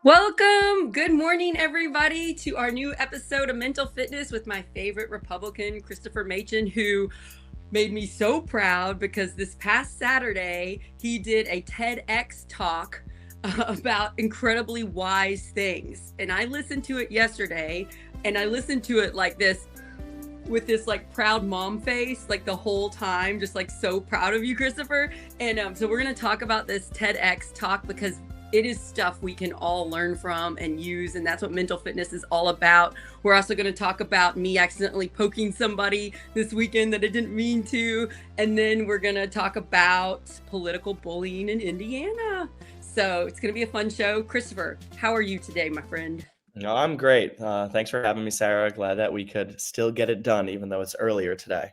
Welcome. Good morning, everybody, to our new episode of Mental Fitness with my favorite Republican, Christopher Maichin, who made me so proud because this past Saturday he did a TEDx talk about incredibly wise things. And I listened to it yesterday, and I listened to it like this with this like proud mom face like the whole time, just like so proud of you, Christopher. And so we're going to talk about this TEDx talk because it is stuff we can all learn from and use, and that's what mental fitness is all about. We're also going to talk about me accidentally poking somebody this weekend that I didn't mean to, and then we're going to talk about political bullying in Indiana. So it's going to be a fun show. Christopher, how are you today, my friend? No, I'm great. Thanks for having me, Sarah. Glad that we could still get it done, even though it's earlier today.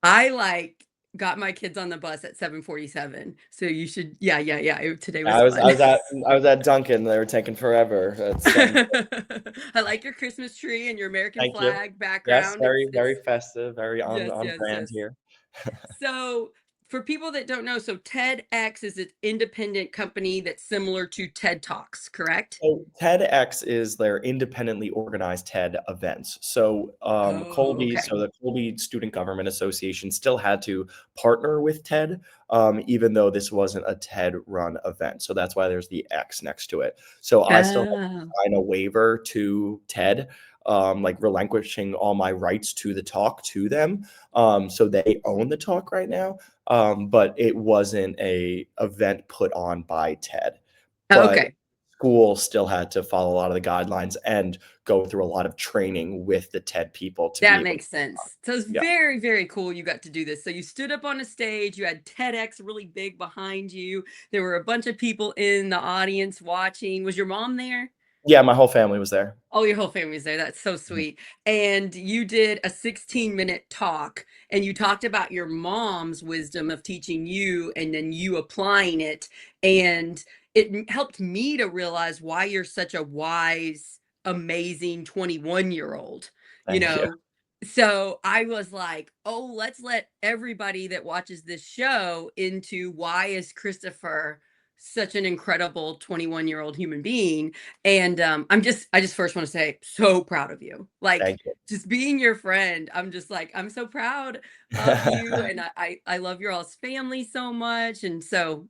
I like got my kids on the bus at 7:47. So you should, yeah. Today was I fun. was at I was at Dunkin'. They were taking forever. It's I like your Christmas tree and your American Thank you. flag Yes, background. very very It's festive, very on yes, on yes, brand yes. here. So, for people that don't know, so TEDx is an independent company that's similar to TED Talks, correct? So TEDx is their independently organized TED events. So Oh, okay. The Colby Student Government Association still had to partner with TED, even though this wasn't a TED-run event. So that's why there's the X next to it. So I still have Oh, to sign a waiver to TED, like relinquishing all my rights to the talk to them. So they own the talk right now, but it wasn't a event put on by TED. But okay. school still had to follow a lot of the guidelines and go through a lot of training with the TED people to be That able to. makes sense. So it's Yeah. very, very cool you got to do this. So you stood up on a stage, you had TEDx really big behind you. There were a bunch of people in the audience watching. Was your mom there? Yeah, my whole family was there. Oh, your whole family's there. That's so Mhm. sweet. And you did a 16-minute talk, and you talked about your mom's wisdom of teaching you and then you applying it. And helped me to realize why you're such a wise, amazing 21-year-old, you Thank you. know? So I was like, oh, let's let everybody that watches this show into why is Christopher such an incredible 21-year-old human being. And I just first want to say, so proud of you. Like, Thank you. just being your friend, I'm just like, I'm so proud of you. And I love your all's family so much. And so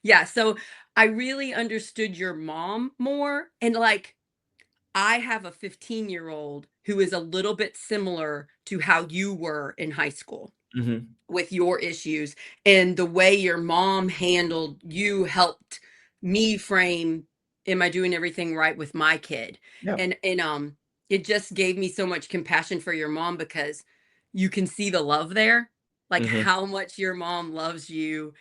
yeah, so I really understood your mom more. And like, I have a 15-year-old who is a little bit similar to how you were in high school Mhm. with your issues, and the way your mom handled you helped me frame, am I doing everything right with my kid? Yeah. And it just gave me so much compassion for your mom because you can see the love there, like Mhm. how much your mom loves you,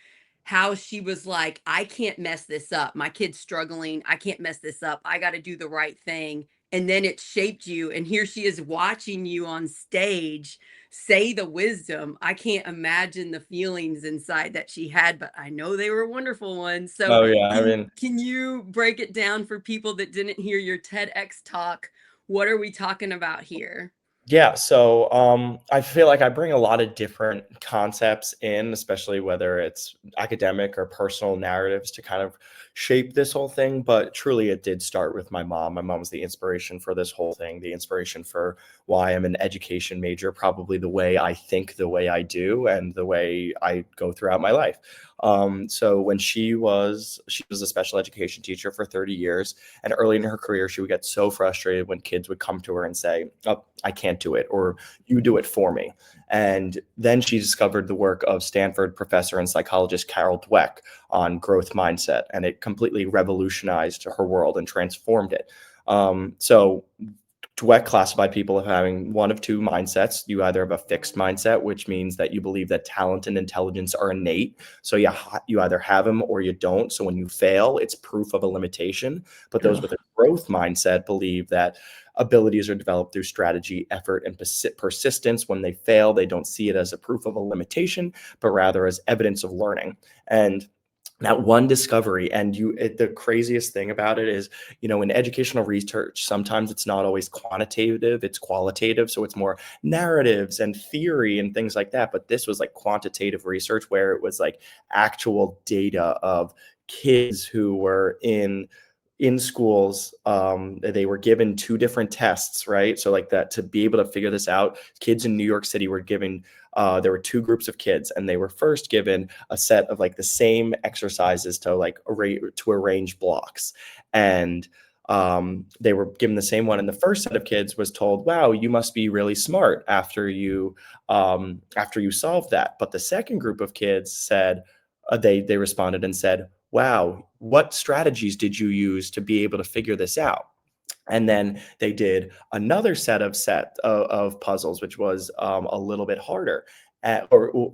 how she was like, I can't mess this up, my kid's struggling, I can't mess this up, I got to do the right thing. And then it shaped you, and here she is watching you on stage say the wisdom. I can't imagine the feelings inside that she had, but I know they were wonderful ones. So Oh, yeah, I can mean, can you break it down for people that didn't hear your TEDx talk? What are we talking about here? yeah, so, I feel like I bring a lot of different concepts in, especially whether it's academic or personal narratives to kind of shape this whole thing, but truly it did start with my mom. My mom was the inspiration for this whole thing, the inspiration for why I'm an education major, probably the way I think the way I do and the way I go throughout my life. So when she was a special education teacher for 30 years, and early in her career, she would get so frustrated when kids would come to her and say, "Oh, I can't do it," or "You do it for me." And then she discovered the work of Stanford professor and psychologist Carol Dweck on growth mindset, and it completely revolutionized her world and transformed it. So Dweck classified people as having one of two mindsets. You either have a fixed mindset, which means that you believe that talent and intelligence are innate. So you either have them or you don't. So when you fail, it's proof of a limitation. But those with Oh, a growth mindset believe that abilities are developed through strategy, effort, and persistence. When they fail, they don't see it as a proof of a limitation, but rather as evidence of learning. And that one discovery, and the craziest thing about it is, in educational research, sometimes it's not always quantitative, it's qualitative. So it's more narratives and theory and things like that. But this was like quantitative research where it was like actual data of kids who were in in schools, they were given two different tests, right? So like that, to be able to figure this out, kids in New York City were given, there were two groups of kids, and they were first given a set of like the same exercises to like arrange blocks. And they were given the same one. And the first set of kids was told, wow, you must be really smart after you solved that. But the second group of kids said, they responded and said, wow, what strategies did you use to be able to figure this out? And then they did another set of puzzles, which was a little bit harder.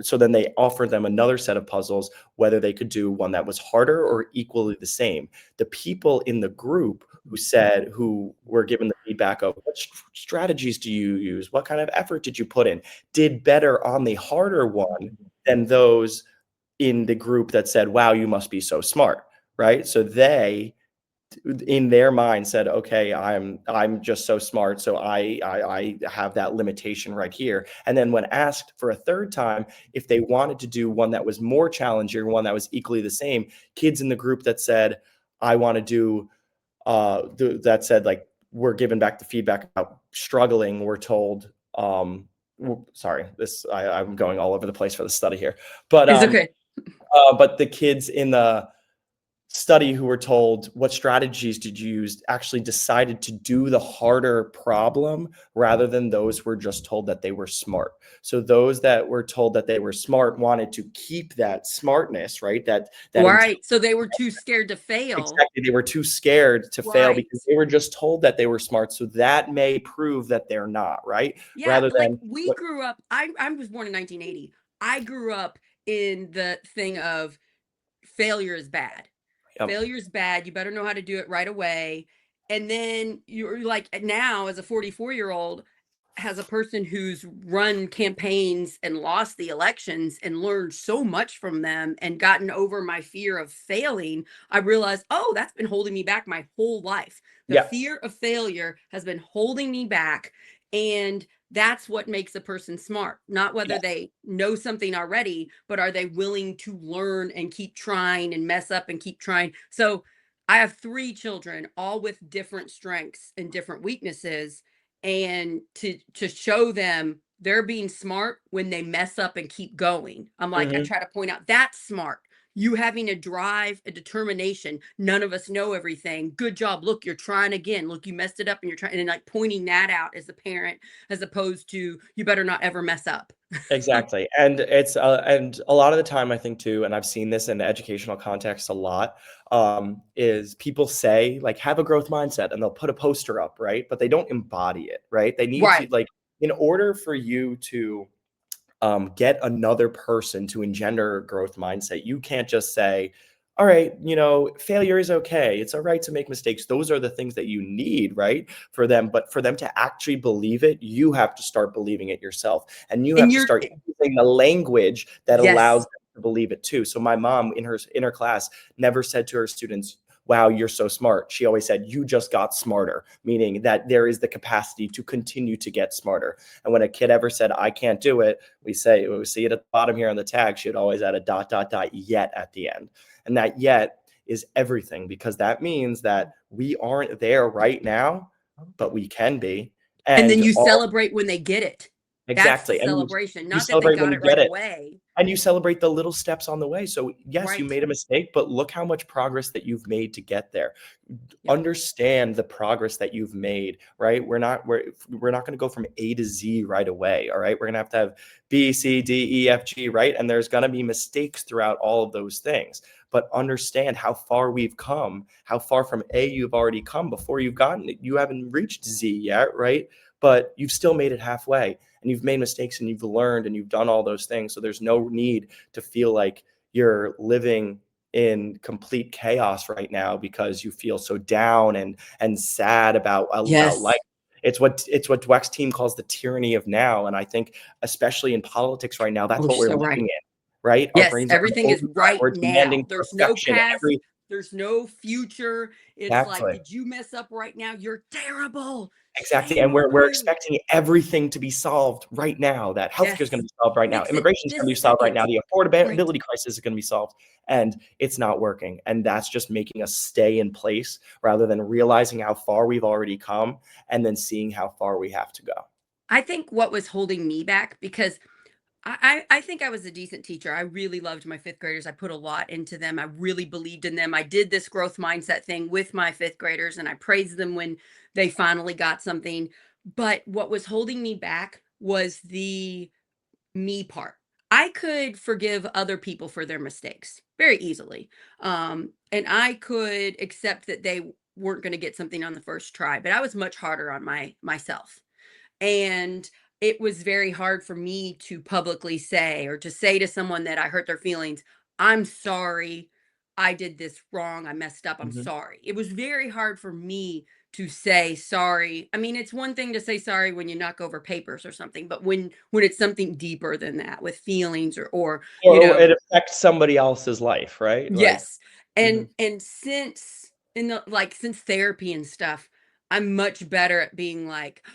So then they offered them another set of puzzles, whether they could do one that was harder or equally the same. The people in the group who were given the feedback of what strategies do you use, what kind of effort did you put in, did better on the harder one than those in the group that said, wow, you must be so smart, right? So they, in their mind, said, okay, I'm just so smart, so I have that limitation right here. And then when asked for a third time if they wanted to do one that was more challenging, one that was equally the same, kids in the group that said, I want to do that said, like, we're given back the feedback about struggling, we're told, sorry, I'm going all over the place for the study here, but It's okay. but the kids in the study who were told what strategies did you use actually decided to do the harder problem rather than those who were just told that they were smart. So those that were told that they were smart wanted to keep that smartness, right? That Right. So they were too scared to fail. exactly, they were too scared to fail Right. because they were just told that they were smart. So that may prove that they're not, right? Yeah, Rather like than we what, grew up, I was born in 1980. I grew up in the thing of failure is bad. yep, Failure is bad. You better know how to do it right away. And then you're like, now as a 44-year-old, has a person who's run campaigns and lost the elections and learned so much from them and gotten over my fear of failing, I realized, oh, that's been holding me back my whole life. The yeah, fear of failure has been holding me back. And that's what makes a person smart, not whether yes, they know something already, but are they willing to learn and keep trying and mess up and keep trying. So I have three children, all with different strengths and different weaknesses, and to show them they're being smart when they mess up and keep going. I'm like, I hmm, try to point out that's smart. You having a drive, a determination. None of us know everything. Good job. Look, you're trying again. Look, you messed it up and you're trying, and like pointing that out as a parent, as opposed to you better not ever mess up. exactly. And a lot of the time, I think too, and I've seen this in educational context a lot, is people say like have a growth mindset and they'll put a poster up, right? But they don't embody it, right? They need to Right. like, in order for you to get another person to engender a growth mindset. You can't just say, all right, failure is okay. It's all right to make mistakes. Those are the things that you need, right? For them. But for them to actually believe it, you have to start believing it yourself. And you And have to you're, start using the language that allows yes. them to believe it too. So my mom in her class never said to her students, wow, you're so smart. She always said, you just got smarter, meaning that there is the capacity to continue to get smarter. And when a kid ever said, I can't do it, we see it at the bottom here on the tag, she'd always add a dot, dot, dot, yet at the end. And that yet is everything, because that means that we aren't there right now, but we can be. And then And you all celebrate when they get it. That's the exactly. And celebration, you not that they celebrate when got you it get right it. away. And you celebrate the little steps on the way. So yes, you Right. made a mistake, but look how much progress that you've made to get there. Yep. Understand the progress that you've made, right? We're not going to go from A to Z right away. All right. We're going to have B, C, D, E, F, G, right? And there's going to be mistakes throughout all of those things. But understand how far we've come, how far from A you've already come before you haven't reached Z yet, right? But you've still made it halfway, and you've made mistakes and you've learned and you've done all those things. So there's no need to feel like you're living in complete chaos right now because you feel so down and sad about life. Yes. It's what Dweck's team calls the tyranny of now. And I think especially in politics right now, Oh, that's you're what we're so living right. in, right? Our Yes, brains are on everything is overdrive. right We're now. demanding There's no perfection. past, there's no future. It's like, Exactly. did you mess up right now? You're terrible. Exactly, and Same with we're you. expecting everything to be solved right now, that healthcare is gonna Yes. be solved right now, Fix it immigration is gonna be this solved right second. now, the Right. affordability crisis is gonna be solved, and it's not working, and that's just making us stay in place rather than realizing how far we've already come and then seeing how far we have to go. I think what was holding me back because I think I was a decent teacher. I really loved my fifth graders. I put a lot into them. I really believed in them. I did this growth mindset thing with my fifth graders and I praised them when they finally got something. But what was holding me back was the me part. I could forgive other people for their mistakes very easily. And I could accept that they weren't going to get something on the first try, but I was much harder on myself. And it was very hard for me to publicly say or to say to someone that I hurt their feelings, "I'm sorry. I did this wrong. I messed up. I'm Mhm. sorry." It was very hard for me to say sorry. I mean, it's one thing to say sorry when you knock over papers or something, but when it's something deeper than that with feelings or you Or know, it affects somebody else's life, right? Like yes. mhm, And since in the like since therapy and stuff, I'm much better at being like,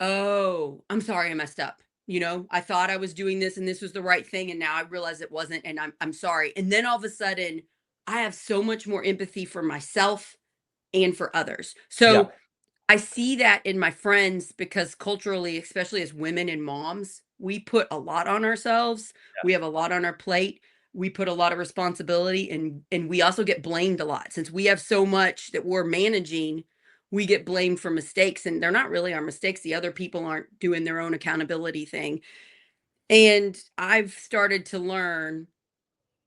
"Oh, I'm sorry I messed up." You know, I thought I was doing this and this was the right thing and now I realize it wasn't and I'm sorry. And then all of a sudden, I have so much more empathy for myself and for others. yeah, So I see that in my friends because culturally, especially as women and moms, we put a lot on ourselves. We have a lot on our plate. We put a lot of responsibility and we also get blamed a lot. Since we have so much that we're managing, we get blamed for mistakes and they're not really our mistakes. The other people aren't doing their own accountability thing. And I've started to learn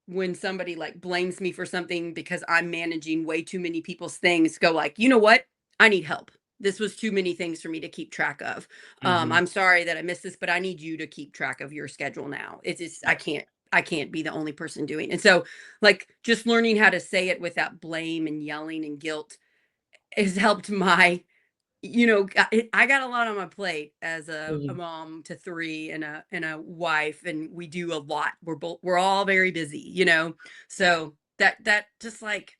when somebody like blames me for something because I'm managing way too many people's things, go like, you know what? I need help. This was too many things for me to keep track of. mhm, I'm sorry that I missed this, but I need you to keep track of your schedule now. It's just yeah, I can't be the only person doing it. And so like just learning how to say it without blame and yelling and guilt has helped my I got a lot on my plate as a mhm. mom to 3 and a wife, and we do a lot. We're all very busy, you know? So, that just, like,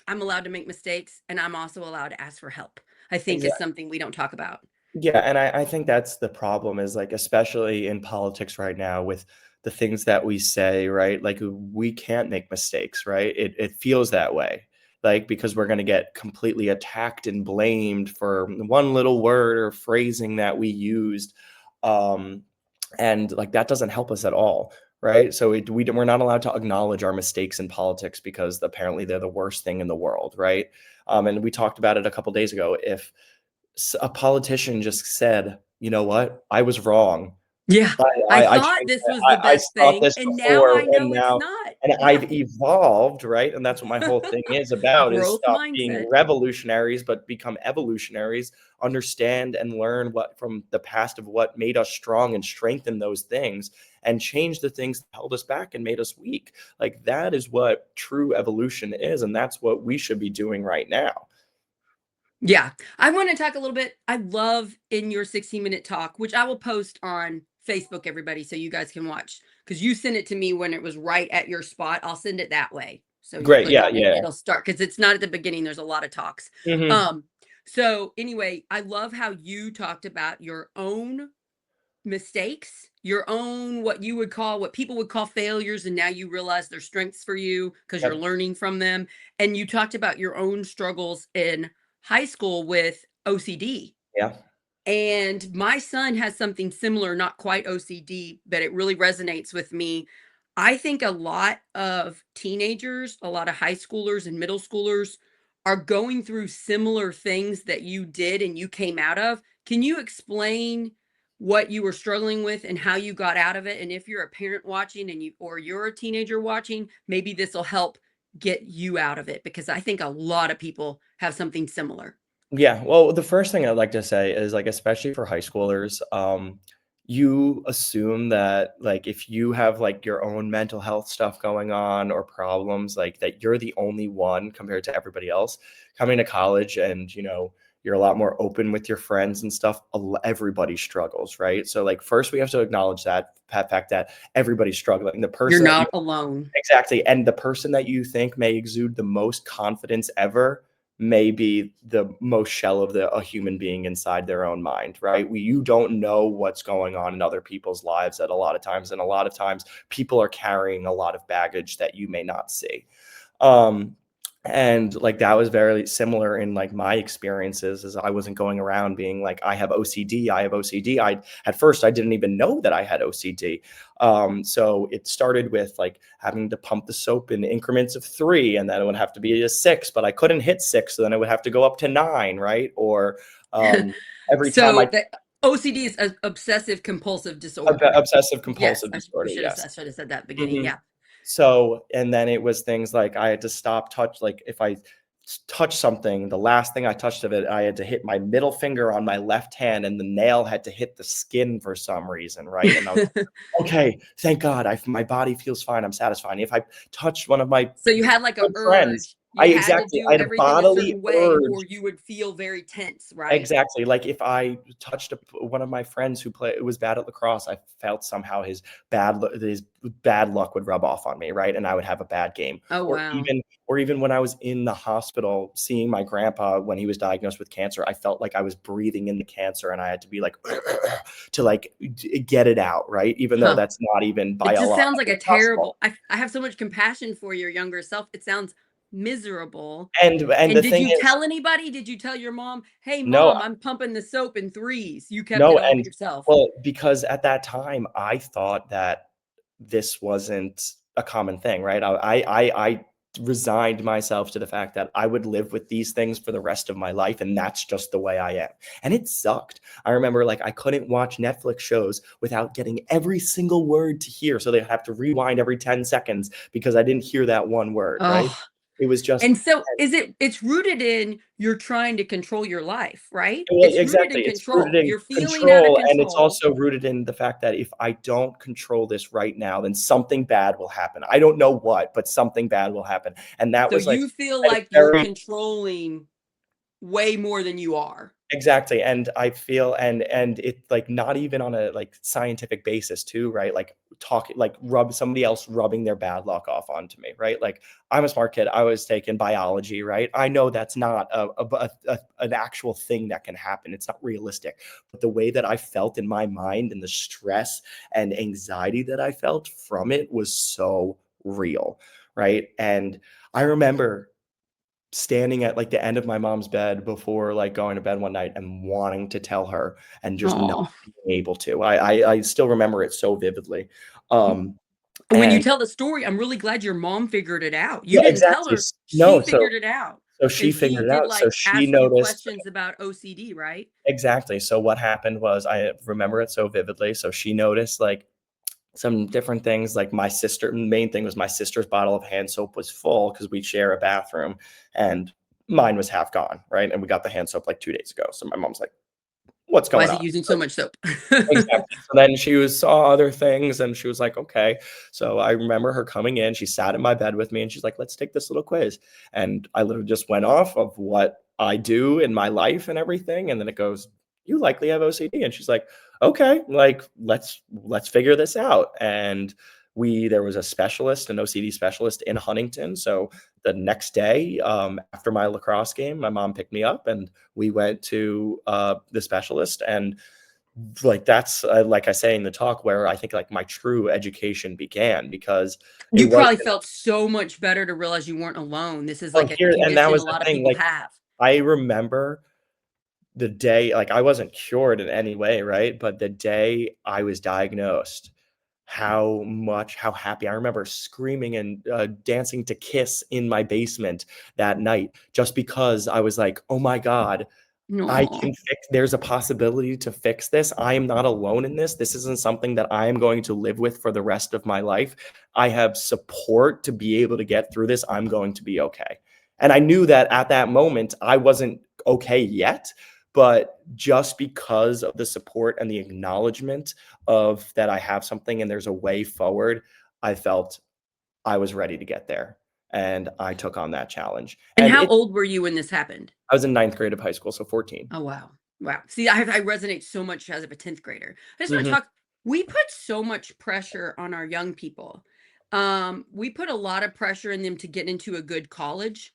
I'm allowed to make mistakes, and I'm also allowed to ask for help, I think is Exactly. something we don't talk about. Yeah, and I think that's the problem is, like, especially in politics right now with the things that we say, right? Like, we can't make mistakes, right? It feels that way, like, because we're gonna get completely attacked and blamed for one little word or phrasing that we used, um, and, like, that doesn't help us at all, right? So we're not allowed to acknowledge our mistakes in politics because apparently they're the worst thing in the world, right? And we talked about it a couple days ago. If a politician just said, "You know what? I was wrong. Yeah. I I I thought changed this it. was the I best thought thing, this and now before, I and know it's now not. and Yeah. I've evolved," right? And that's what my whole thing is about, is Growth stop being mindset. revolutionaries, but become evolutionaries, understand and learn what from the past of what made us strong and strengthen those things, and change the things that held us back and made us weak. Like, that is what true evolution is, and that's what we should be doing right now. Yeah. I want to talk a little bit. I love in your 16-minute talk, which I will post on Facebook, everybody, so you guys can watch. Because you sent it to me when it was right at your spot. I'll send it that way. So you Great, click yeah, on it and yeah. it'll start because it's not at the beginning. There's a lot of talks. Mhm. Um, so anyway, I love how you talked about your own mistakes, your own what people would call failures, and now you realize they're strengths for you because you're Yep. learning from them. And you talked about your own struggles in high school with OCD. Yeah. And my son has something similar, not quite OCD, but it really resonates with me. I think a lot of teenagers, a lot of high schoolers and middle schoolers are going through similar things that you did and you came out of. Can you explain what you were struggling with and how you got out of it? And if you're a parent watching and you're a teenager watching, maybe this will help get you out of it because I think a lot of people have something similar. Yeah, well, the first thing I'd like to say is, like, especially for high schoolers, you assume that, like, if you have, like, your own mental health stuff going on or problems, like, that you're the only one compared to everybody else. Coming to college and, you're a lot more open with your friends and stuff, everybody struggles, right? So, like, first we have to acknowledge that fact that everybody's struggling. The You're person that you not alone. Exactly, and the person that you think may exude the most confidence ever may be the most shell of a human being inside their own mind, right? You don't know what's going on in other people's lives at a lot of times. And a lot of times people are carrying a lot of baggage that you may not see. Um, and like that was very similar in like my experiences, as I wasn't going around being like, I have OCD, I have OCD. At first I didn't even know that I had OCD. So it started with like having to pump the soap in increments of 3, and then it would have to be a 6, but I couldn't hit 6, so then it would have to go up to 9, right? Or every time So I the OCD is a obsessive compulsive disorder. obsessive Yes, compulsive disorder, yes. I should have said that at the beginning. Mhm. Yeah. So, and then it was things like I had to like if I touch something, the last thing I touched of it, I had to hit my middle finger on my left hand, and the nail had to hit the skin for some reason, right? And I was like, okay, thank God, my body feels fine. I'm satisfied. If I touched one of my So you had like a good friends, urge. You had to I do had a everything a bodily certain way or urge. you would feel very tense, right? Exactly, like, if I touched one of my friends who was bad at lacrosse, I felt somehow his bad luck would rub off on me, right? And I would have a bad game. Oh, Or wow. even when I was in the hospital seeing my grandpa when he was diagnosed with cancer, I felt like I was breathing in the cancer, and I had to be like, to, like, get it out, right? Even though Huh. that's not even It just sounds like biologically a possible. terrible I have so much compassion for your younger self. It sounds miserable. And And the did thing you is, tell anybody? Did you tell your mom, "Hey, no. mom, I'm pumping the soap in threes." You kept it No, all to and yourself? well, because at that time, I thought that this wasn't a common thing, right? I resigned myself to the fact that I would live with these things for the rest of my life, and that's just the way I am. And it sucked. I remember, like, I couldn't watch Netflix shows without getting every single word to hear, so they'd have to rewind every 10 seconds because I didn't hear that one word, right? Oh, It was just and so it's rooted in you're trying to control your life, right? well, It's rooted exactly. in It's rooted control. in You're feeling out of control, and it's control. also rooted in the fact that if I don't control this right now, then something bad will happen. I don't know what, but something bad will happen. And that So was like you feel a like you're very controlling way more than you are. exactly, and I feel and it like not even on a like scientific basis too, right? Like talking like rub somebody else rubbing their bad luck off onto me, right? Like I'm a smart kid. I was taking biology, right? I know that's not an actual thing that can happen. It's not realistic. But the way that I felt in my mind and the stress and anxiety that I felt from it was so real, right? And I remember standing at like the end of my mom's bed before like going to bed one night and wanting to tell her and just not Oh. being able to. I still remember it so vividly. Um, When you and tell the story, I'm really glad your mom figured it out. You yeah, didn't tell exactly. her, she No, figured it out. so And she she figured it did, out. So like, she ask you noticed questions about OCD, right? exactly. So what happened was I remember it so vividly. So she noticed like some different things like my sister main thing was my sister's bottle of hand soap was full because we share a bathroom and mine was half gone, right? And we got the hand soap like 2 days ago. So my mom's like, what's Why going is he on? using so much soap? Exactly. So then saw other things and she was like, okay. So I remember her coming in. She sat in my bed with me and she's like, let's take this little quiz. And I literally just went off of what I do in my life and everything. And then it goes, you likely have OCD. And she's like, okay, like let's figure this out. And there was a specialist, an OCD specialist in Huntington. So the next day, after my lacrosse game, my mom picked me up and we went to the specialist and like that's like I say in the talk where I think like my true education began because it You wasn't probably felt so much better to realize you weren't alone. This is well like a here and that condition a was the lot of thing people like have. I remember the day like I wasn't cured in any way, right? But the day I was diagnosed, how happy I remember screaming and dancing to Kiss in my basement that night just because I was like, oh my God, I No. can fix there's a possibility to fix this. I am not alone in this. This isn't something that I am going to live with for the rest of my life. I have support to be able to get through this. I'm going to be okay. And I knew that at that moment, I wasn't okay yet. But just because of the support and the acknowledgement of that I have something and there's a way forward, I felt I was ready to get there. And I took on that challenge. And And how old were you when this happened? I was in ninth grade of high school, so 14. Oh, wow. Wow. See, I resonate so much as of a 10th grader. I just want to Mhm. talk. We put so much pressure on our young people. We put a lot of pressure in them to get into a good college.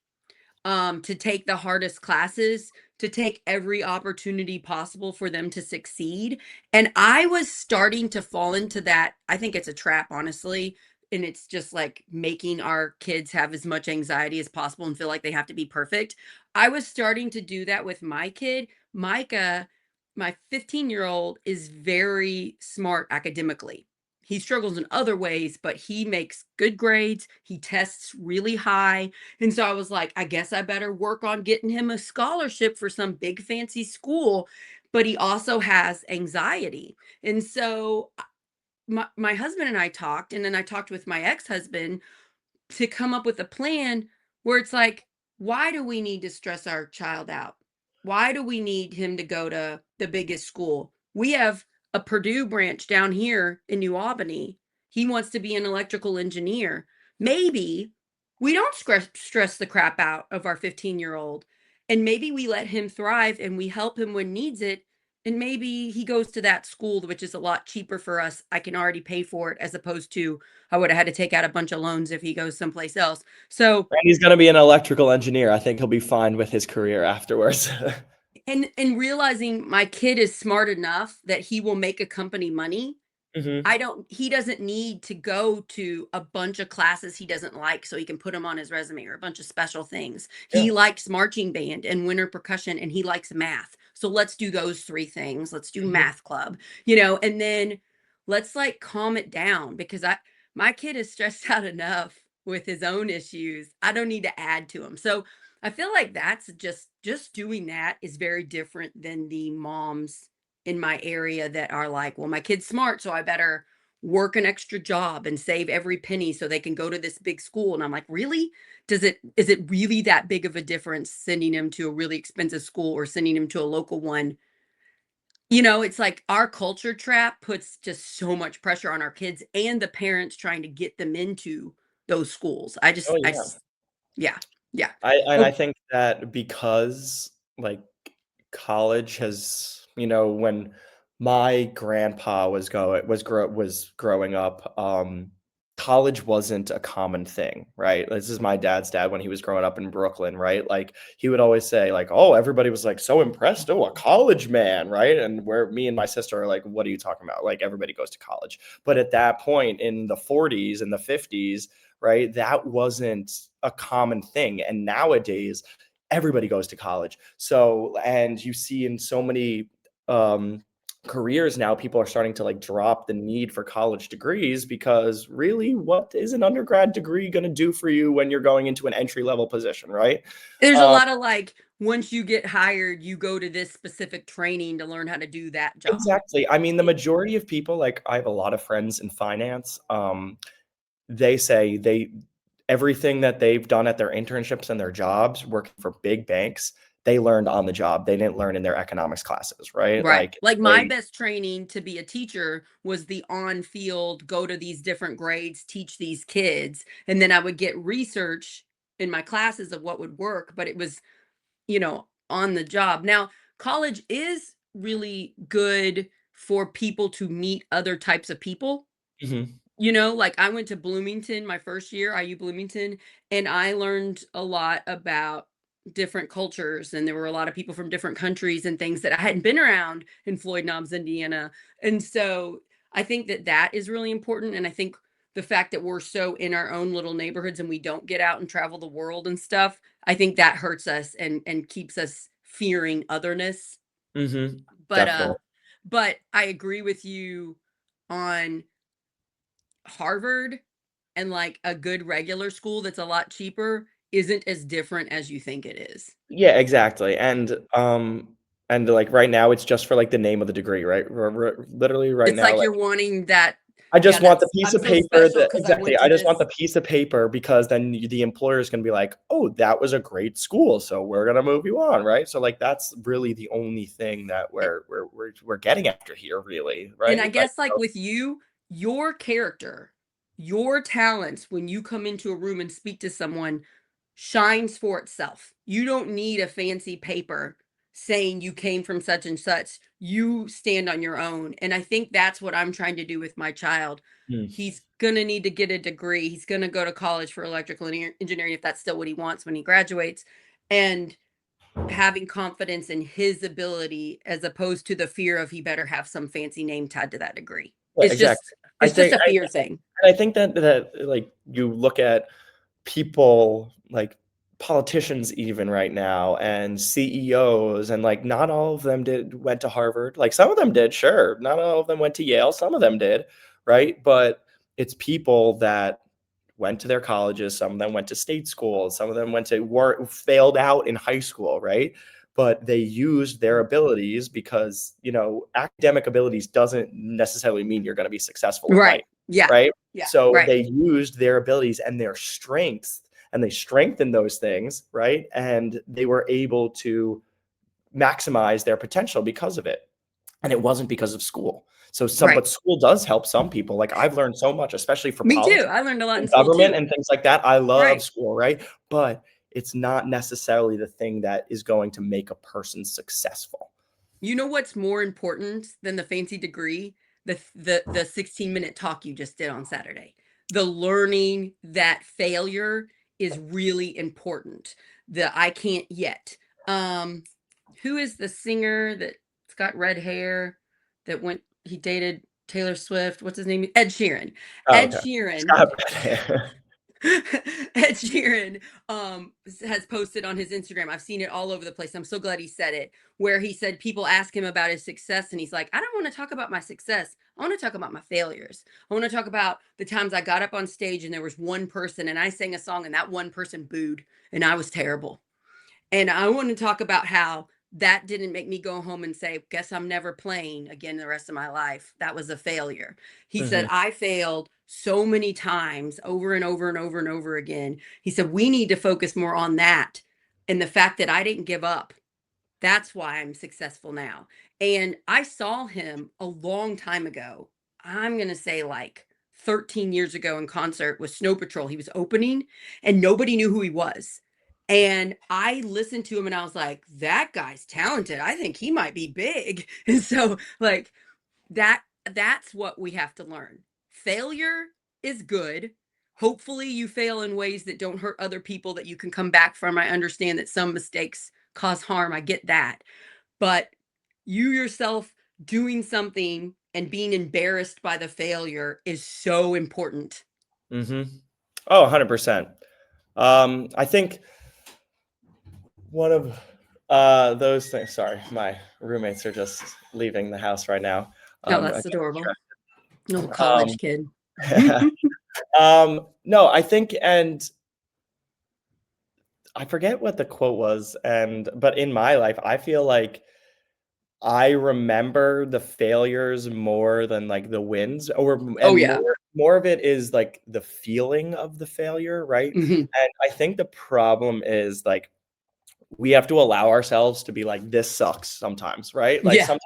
to take the hardest classes, to take every opportunity possible for them to succeed. And I was starting to fall into that. I think it's a trap, honestly. And it's just like making our kids have as much anxiety as possible and feel like they have to be perfect. I was starting to do that with my kid. Micah, my 15-year-old, is very smart academically. He struggles in other ways, but he makes good grades. He tests really high. And so I was like, I guess I better work on getting him a scholarship for some big fancy school. But he also has anxiety. And so my husband and I talked, and then I talked with my ex-husband to come up with a plan where it's like, why do we need to stress our child out? Why do we need him to go to the biggest school? We have a Purdue branch down here in New Albany. He wants to be an electrical engineer. Maybe we don't stress the crap out of our 15-year-old, and maybe we let him thrive and we help him when needs it. And maybe he goes to that school, which is a lot cheaper for us. I can already pay for it, as opposed to I would have had to take out a bunch of loans if he goes someplace else. So, And he's gonna be an electrical engineer. I think he'll be fine with his career afterwards. and realizing my kid is smart enough that he will make a company money. Mhm. He doesn't need to go to a bunch of classes he doesn't like so he can put them on his resume, or a bunch of special things. Yeah. He likes marching band and winter percussion, and he likes math. So let's do those three things. Let's do Mhm. math club, and then let's like calm it down, because my kid is stressed out enough with his own issues. I don't need to add to him. So I feel like that's just doing that is very different than the moms in my area that are like, well, my kid's smart, so I better work an extra job and save every penny so they can go to this big school. And I'm like, really? Is it really that big of a difference sending him to a really expensive school or sending him to a local one? It's like our culture trap puts just so much pressure on our kids and the parents trying to get them into those schools. Oh, I yeah. just, yeah, yeah. I Oh, think that because, like, college has, when my grandpa was growing up, college wasn't a common thing, right? This is my dad's dad when he was growing up in Brooklyn, right? Like, he would always say, like, "Oh, everybody was, like, so impressed. Oh, a college man," right? And where me and my sister are like, "What are you talking about? Like, everybody goes to college." But at that point in the 40s and the 50s, right, that wasn't a common thing. And nowadays, everybody goes to college. So, and you see in so many um, careers now, people are starting to like drop the need for college degrees because really, what is an undergrad degree going to do for you when you're going into an entry level position, right? there's a Um, lot of like, once you get hired, you go to this specific training to learn how to do that job. exactly. I mean, the majority of people, like I have a lot of friends in finance. They say everything that they've done at their internships and their jobs working for big banks, they learned on the job. They didn't learn in their economics classes, right? Right. Like Like my they best training to be a teacher was the on field, go to these different grades, teach these kids. And then I would get research in my classes of what would work, but it was, on the job. Now, college is really good for people to meet other types of people. Mhm. Like I went to Bloomington my first year, IU Bloomington, and I learned a lot about different cultures. And there were a lot of people from different countries and things that I hadn't been around in Floyd Knobs, Indiana. And so I think that that is really important. And I think the fact that we're so in our own little neighborhoods and we don't get out and travel the world and stuff, I think that hurts us and keeps us fearing otherness. Mhm. But Definitely. but I agree with you on Harvard, and like a good regular school that's a lot cheaper isn't as different as you think it is. Yeah, exactly. And like right now it's just for like the name of the degree, right? Literally right It's now, like like you're wanting that, I yeah, just want the that's piece I'm of so paper special that because I exactly, went I to just want this. the piece of paper because then the employer is gonna be like, "Oh, that was a great school, so we're gonna move you on," right? So, like, that's really the only thing that we're getting after here, really, And I right? Like, guess like with you, your character, your talents when you come into a room and speak to someone shines for itself. You don't need a fancy paper saying you came from such and such. You stand on your own. And I think that's what I'm trying to do with my child. Mm. He's going to need to get a degree. He's going to go to college for electrical engineering if that's still what he wants when he graduates. And having confidence in his ability as opposed to the fear of he better have some fancy name tied to that degree. Yeah, It's exactly. just I it's just think a fear thing. I think that like you look at people like politicians even right now and CEOs and like not all of them went to Harvard. Like some of them did, sure. Not all of them went to Yale, some of them did, right? But it's people that went to their colleges, some of them went to state schools, some of them failed out in high school, right? But they used their abilities because, academic abilities doesn't necessarily mean you're going to be successful in life, Right. Yeah. right? Yeah. So Right. they used their abilities and their strengths and they strengthened those things, right? And they were able to maximize their potential because of it. And it wasn't because of school. Right. But school does help some people. Like I've learned so much, especially for Me too. politics I learned a lot in and school government too. and things like that. I love Right. school, right? But it's not necessarily the thing that is going to make a person successful. You know what's more important than the fancy degree? The 16-minute talk you just did on Saturday. The learning that failure is really important. The I can't yet. Um, who is the singer that's got red hair that he dated Taylor Swift? What's his name? Ed Sheeran. Oh, Ed okay. Sheeran Scott. Ed Sheeran has posted on his Instagram. I've seen it all over the place. I'm so glad he said it, where he said people ask him about his success, and he's like, I don't want to talk about my success. I want to talk about my failures. I want to talk about the times I got up on stage and there was one person and I sang a song and that one person booed and I was terrible. And I want to talk about how that didn't make me go home and say, guess I'm never playing again the rest of my life. That was a failure. He said, Mhm. I failed so many times over and over and over and over again. He said, we need to focus more on that and the fact that I didn't give up. That's why I'm successful now. And I saw him a long time ago. I'm going to say like 13 years ago in concert with Snow Patrol. He was opening and nobody knew who he was. And I listened to him and I was like, that guy's talented. I think he might be big. And so like that's what we have to learn. Failure is good. Hopefully you fail in ways that don't hurt other people that you can come back from. I understand that some mistakes cause harm. I get that. But you yourself doing something and being embarrassed by the failure is so important. Mhm. Oh, 100%. I think one of those things. Sorry, my roommates are just leaving the house right now. Oh, I that's adorable. Little Um, college kid. no, I think, and I forget what the quote was, but in my life, I feel like I remember the failures more than like the wins, Oh and yeah. more of it is like the feeling of the failure, right? Mhm. And I think the problem is like we have to allow ourselves to be like, this sucks sometimes, right? Like Yeah. sometimes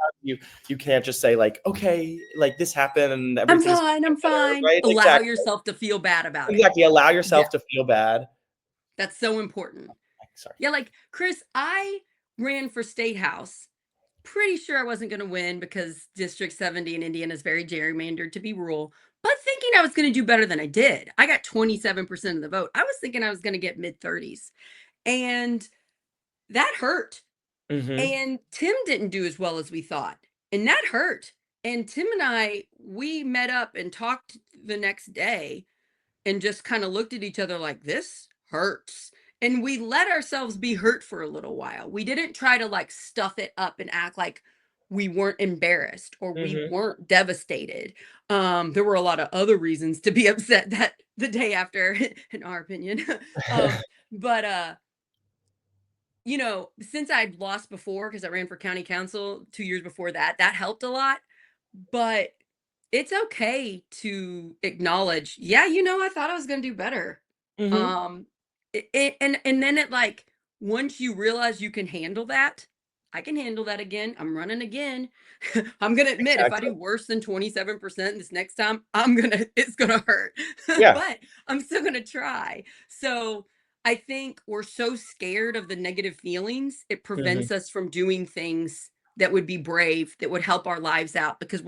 you can't just say like, okay, like this happened and I'm everything's fine. I'm better, fine. right? Allow Exactly. yourself to feel bad about it. Exactly. Allow Yeah. yourself to feel bad. That's so important. Sorry. Yeah, like Chris, I ran for state house. Pretty sure I wasn't going to win because District 70 in Indiana is very gerrymandered to be rural, but thinking I was going to do better than I did. I got 27% of the vote. I was thinking I was going to get mid 30s. And that hurt. Hmm. And Tim didn't do as well as we thought. And that hurt. And Tim and I, we met up and talked the next day and just kind of looked at each other like, this hurts. And we let ourselves be hurt for a little while. We didn't try to like stuff it up and act like we weren't embarrassed or we Hmm. weren't devastated. There were a lot of other reasons to be upset that the day after, in our opinion. But since I'd lost before because I ran for county council 2 years before that, that helped a lot. But it's okay to acknowledge, yeah, I thought I was going to do better. Hmm. Um, and then it like once you realize you can handle that, I can handle that again. I'm running again. I'm gonna admit if I Exactly. do worse than 27% this next time, it's gonna hurt. Yeah. But I'm still gonna try. So I think we're so scared of the negative feelings, it Mhm. prevents us from doing things that would be brave, that would help our lives out because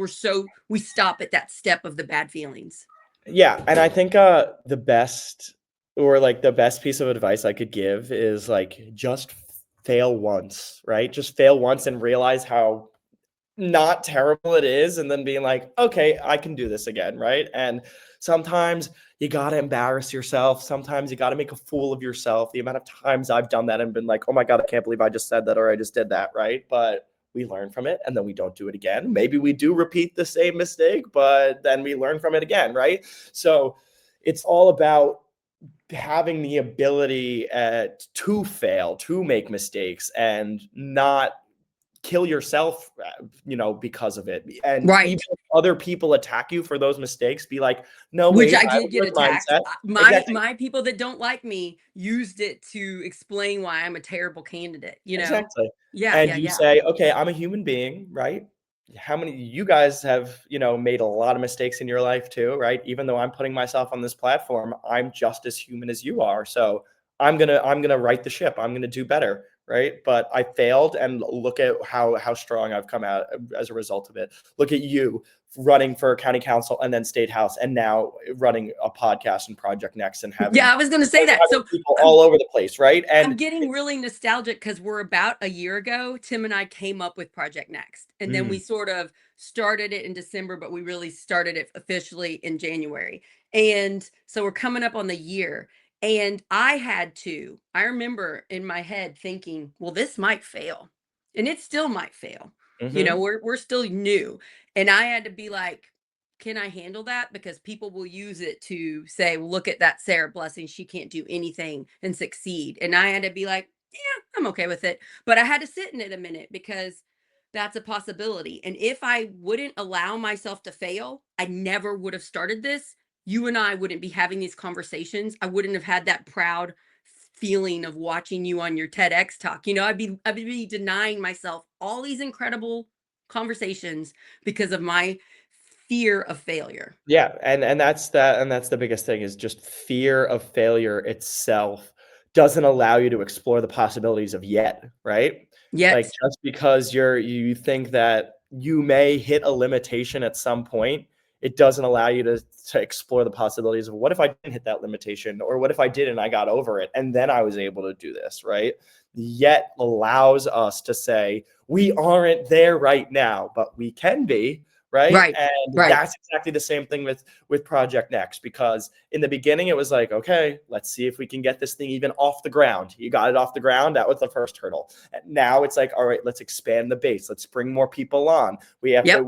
we stop at that step of the bad feelings. Yeah, and I think, the best or, like, the best piece of advice I could give is, like, just fail once, right? Just fail once and realize how not terrible it is, and then being like, "Okay, I can do this again," right? And sometimes you gotta embarrass yourself, sometimes you gotta make a fool of yourself. The amount of times I've done that and been like, "Oh my god, I can't believe I just said that or I just did that," right? But we learn from it, and then we don't do it again. Maybe we do repeat the same mistake, but then we learn from it again, right? So, it's all about having the ability, to fail, to make mistakes, and not kill yourself, because of it. And even Right. if other people attack you for those mistakes, be like, "No, Which wait, I I have did a get growth attacked. mindset." My Exactly, my people that don't like me used it to explain why I'm a terrible candidate, you know? exactly. Yeah, And yeah, you yeah. say, "Okay, I'm a human being," right? How many you guys have, made a lot of mistakes in your life too, right? Even though I'm putting myself on this platform, I'm just as human as you are. So I'm gonna right the ship. I'm gonna do better, right? But I failed, and look at how strong I've come out as a result of it. Look at you running for county council and then state house, and now running a podcast and Project Next and having Yeah, I was gonna say that. having So people I'm all over the place, right? I'm And getting really nostalgic because we're about a year ago, Tim and I came up with Project Next. And then we mm, sort of started it in December, but we really started it officially in January. And so we're coming up on the year. And I remember in my head thinking, well, this might fail. And it still might fail. You know, mhm. we're still new. And I had to be like, can I handle that? Because people will use it to say, well, look at that Sarah Blessing. She can't do anything and succeed. And I had to be like, yeah, I'm okay with it. But I had to sit in it a minute because that's a possibility. And if I wouldn't allow myself to fail, I never would have started this. You and I wouldn't be having these conversations. I wouldn't have had that proud feeling of watching you on your TEDx talk. You know, I'd be denying myself all these incredible conversations because of my fear of failure. Yeah, and that's the biggest thing is just fear of failure itself doesn't allow you to explore the possibilities of yet, right? Like, Yet, just because you think that you may hit a limitation at some point, it doesn't allow you to explore the possibilities of what if I didn't hit that limitation, or what if I did and I got over it and then I was able to do this, right? Yet allows us to say, we aren't there right now, but we can be, right? right, And right. that's exactly the same thing with Project Next, because in the beginning it was like, okay, let's see if we can get this thing even off the ground. You got it off the ground, that was the first hurdle. And now it's like, all right, let's expand the base. Let's bring more people on. Yep.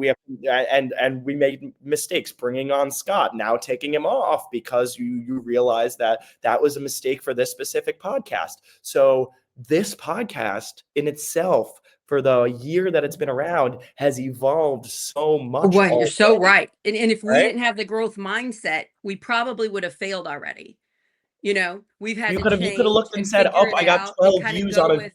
And we made mistakes bringing on Scott, now taking him off because you realize that that was a mistake for this specific podcast. So this podcast in itself, for the year that it's been around, has evolved so much Well, you're so already, right. And if we right? didn't have the growth mindset, we probably would have failed already. You know, we've had You to could have you could have change looked and and said, figure "Oh, it I got out and 12 kind of views go on a." with what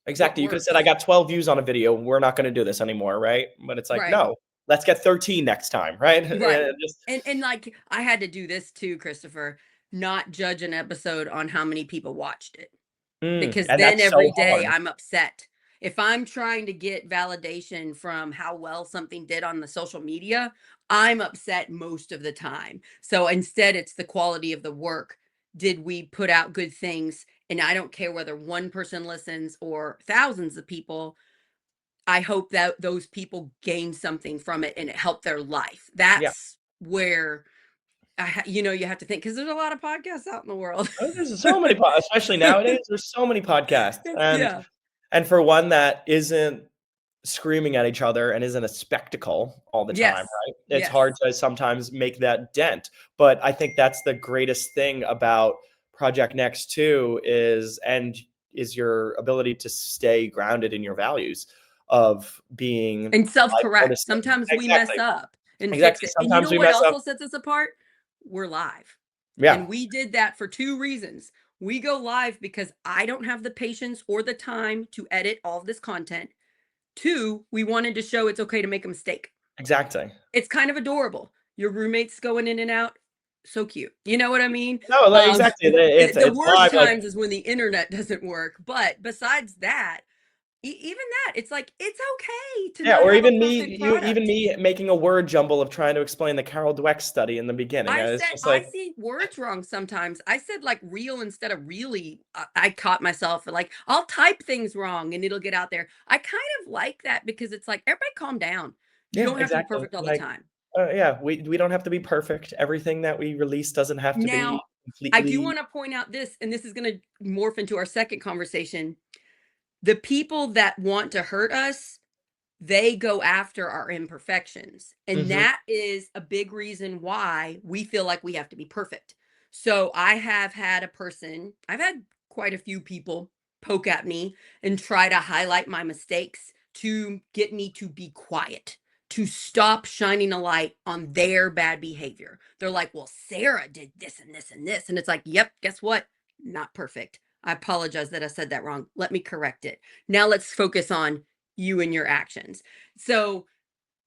Exactly. You could have said, "I works. got 12 views on a video. We're not going to do this anymore," right? But it's like, Right. no, let's get 13 next time, right? Right. Just And like I had to do this too, Christopher, not judge an episode on how many people watched it. Because and then that's so every day hard. I'm upset. If I'm trying to get validation from how well something did on the social media, I'm upset most of the time. So instead, it's the quality of the work. Did we put out good things? And I don't care whether one person listens or thousands of people. I hope that those people gain something from it and it helped their life. Yeah. That's where you have to think because there's a lot of podcasts out in the world. There's so many especially nowadays, there's so many podcasts. And Yeah. and for one that isn't screaming at each other and isn't a spectacle all the time, Yes. right? It's hard Yes. to sometimes make that dent. But I think that's the greatest thing about Project Next too is your ability to stay grounded in your values of being And like-hearted. self-correct. Sometimes we mess Exactly. up and fix Exactly. it. And you Sometimes know we what mess up. also sets us apart? We're live. Yeah, And we did that for two reasons. We go live because I don't have the patience or the time to edit all of this content. Two, we wanted to show it's okay to make a mistake. exactly. It's kind of adorable. Your roommate's going in and out. so cute. You know what I mean? No, like, Um, exactly. the It's worst live. Like, times is when the internet doesn't work. But besides that, even that, it's like it's okay to yeah, not or have a even perfect even product. me making a word jumble of trying to explain the Carol Dweck study in the beginning. And it's just I like, see words wrong sometimes. I said like real instead of really. I caught myself like I'll type things wrong and it'll get out there. I kind of like that because it's like everybody calm down. You yeah, don't have to be exactly. perfect all the Like, time. yeah, we don't have to be perfect. Everything that we release doesn't have to be Now, I do completely. want to point out this, and this is going to morph into our second conversation. The people that want to hurt us, they go after our imperfections. And Mhm, that is a big reason why we feel like we have to be perfect. So I have had a person, I've had quite a few people poke at me and try to highlight my mistakes to get me to be quiet, to stop shining a light on their bad behavior. They're like, well, Sarah did this and this and this. And it's like, yep, guess what? Not perfect. I apologize that I said that wrong. Let me correct it. Now let's focus on you and your actions. So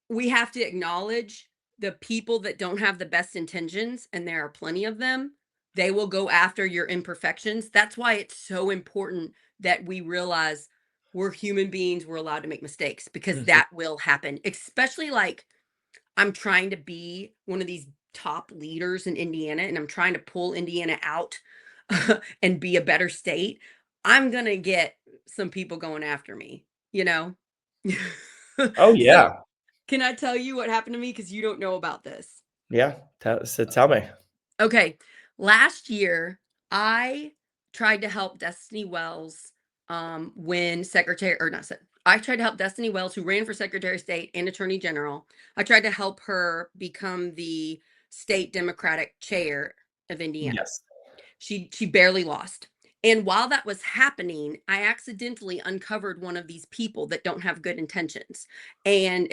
we have to acknowledge the people that don't have the best intentions, and there are plenty of them. They will go after your imperfections. That's why it's so important that we realize we're human beings, we're allowed to make mistakes because mhm. that will happen, especially like I'm trying to be one of these top leaders in Indiana and I'm trying to pull Indiana out and be a better state. I'm going to get some people going after me, you know? Oh, So, yeah. can I tell you what happened to me because you don't know about this? Yeah. Tell me. Okay. Last year, I tried to help Destiny Wells win secretary or not. I tried to help Destiny Wells, who ran for Secretary of State and Attorney General. I tried to help her become the state Democratic chair of Indiana. Yes. She barely lost. And while that was happening, I accidentally uncovered one of these people that don't have good intentions. And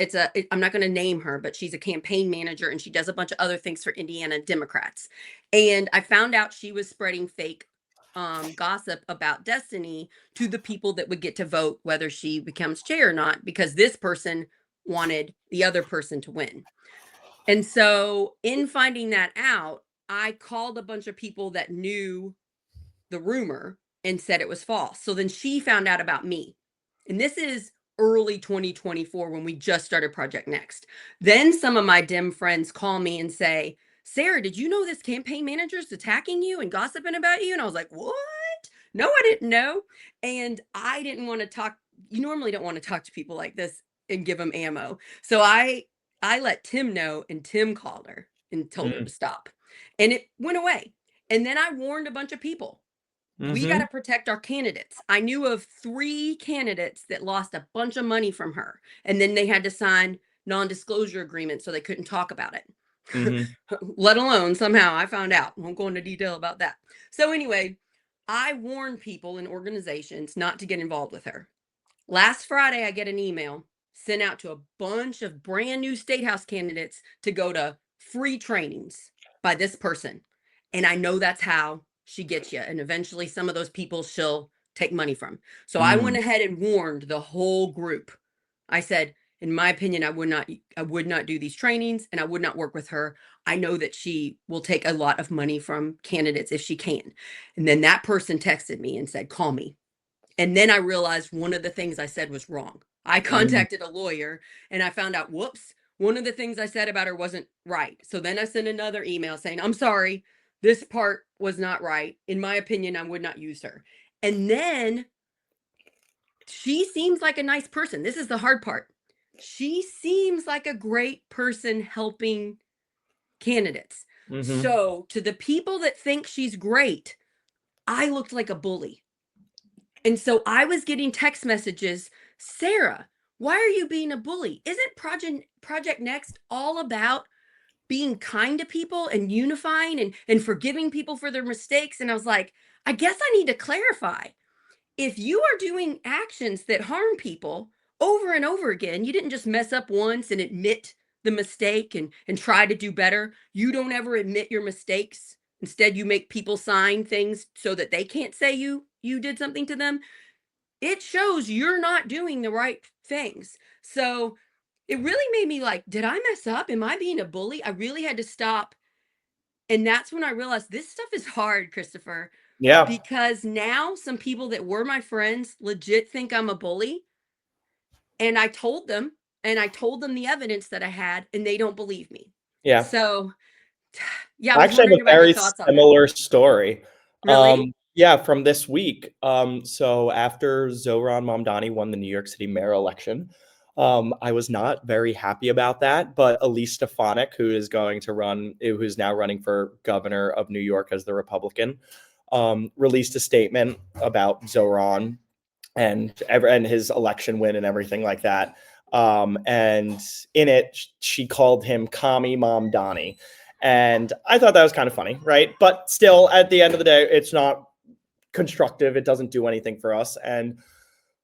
I'm not going to name her, but she's a campaign manager and she does a bunch of other things for Indiana Democrats. And I found out she was spreading fake gossip about Destiny to the people that would get to vote whether she becomes chair or not, because this person wanted the other person to win. And so, in finding that out, I called a bunch of people that knew the rumor and said it was false. So then she found out about me. And this is early 2024 when we just started Project Next. Then some of my dim friends call me and say, Sarah, did you know this campaign manager is attacking you and gossiping about you? And I was like, what? No, I didn't know. And I didn't want to talk. You normally don't want to talk to people like this and give them ammo. So I let Tim know and Tim called her and told her to Mm. stop. And it went away. And then I warned a bunch of people we got to Mhm. protect our candidates. I knew of 3 candidates that lost a bunch of money from her, and then they had to sign non-disclosure agreements so they couldn't talk about it. Mhm. Let alone somehow I found out. Won't go into detail about that. So anyway, I warn people and organizations not to get involved with her. Last Friday, I get an email sent out to a bunch of brand new state house candidates to go to free trainings by this person. And I know that's how she gets you. And eventually, some of those people she'll take money from. So I went Mm. ahead and warned the whole group. I said, in my opinion, I would not do these trainings and I would not work with her. I know that she will take a lot of money from candidates if she can. And then that person texted me and said, call me. And then I realized one of the things I said was wrong. I Mm. contacted a lawyer and I found out, whoops, one of the things I said about her wasn't right. So then I sent another email saying, I'm sorry, this part was not right. In my opinion, I would not use her. And then she seems like a nice person. This is the hard part. She seems like a great person helping candidates. Mhm. So to the people that think she's great, I looked like a bully. And so I was getting text messages, Sarah, why are you being a bully? Isn't Project Next all about being kind to people and unifying and forgiving people for their mistakes? And I was like, I guess I need to clarify. If you are doing actions that harm people over and over again, you didn't just mess up once and admit the mistake and try to do better. You don't ever admit your mistakes. Instead, you make people sign things so that they can't say you did something to them. It shows you're not doing the right things. So it really made me like, did I mess up? Am I being a bully? I really had to stop And that's when I realized this stuff is hard, Christopher, Yeah. because now some people that were my friends legit think I'm a bully. And I told them, and I told them the evidence that I had, and they don't believe me. Yeah. So, yeah, I I was actually have wondering a about your very thoughts on that. similar story. Really? Yeah, from this week. So after Zohran Mamdani won the New York City mayor election, I was not very happy about that. But Elise Stefanik, who's now running for governor of New York as the Republican, released a statement about Zohran and his election win and everything like that. And in it, she called him Kami Mom Donnie. And I thought that was kind of funny, right? But still, at the end of the day, it's not constructive. It doesn't do anything for us. And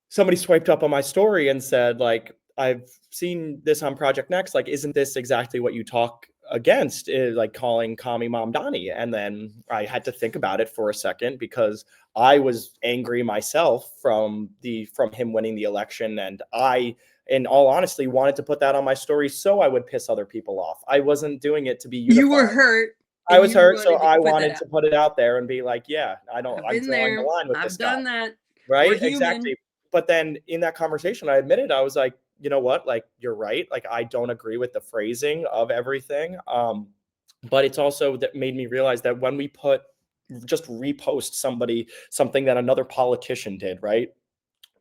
somebody swiped up on my story and said, like, I've seen this on Project Next. Like, isn't this exactly what you talk against? Is like calling Kami Mom Donnie. And then I had to think about it for a second because I was angry myself from him winning the election. And I, in all honesty, wanted to put that on my story so I would piss other people off. I wasn't doing it to be You were unifying. hurt I and was you hurt, so wanted to I put that wanted out. to put it out there and be like, yeah, I've I'm been drawing the there. line with this I've guy. done that. We're Right? human. Exactly. But then in that conversation, I admitted, I was like, you know what? Like, you're right. Like, I don't agree with the phrasing of everything. But it's also that made me realize that when we just repost something that another politician did, right?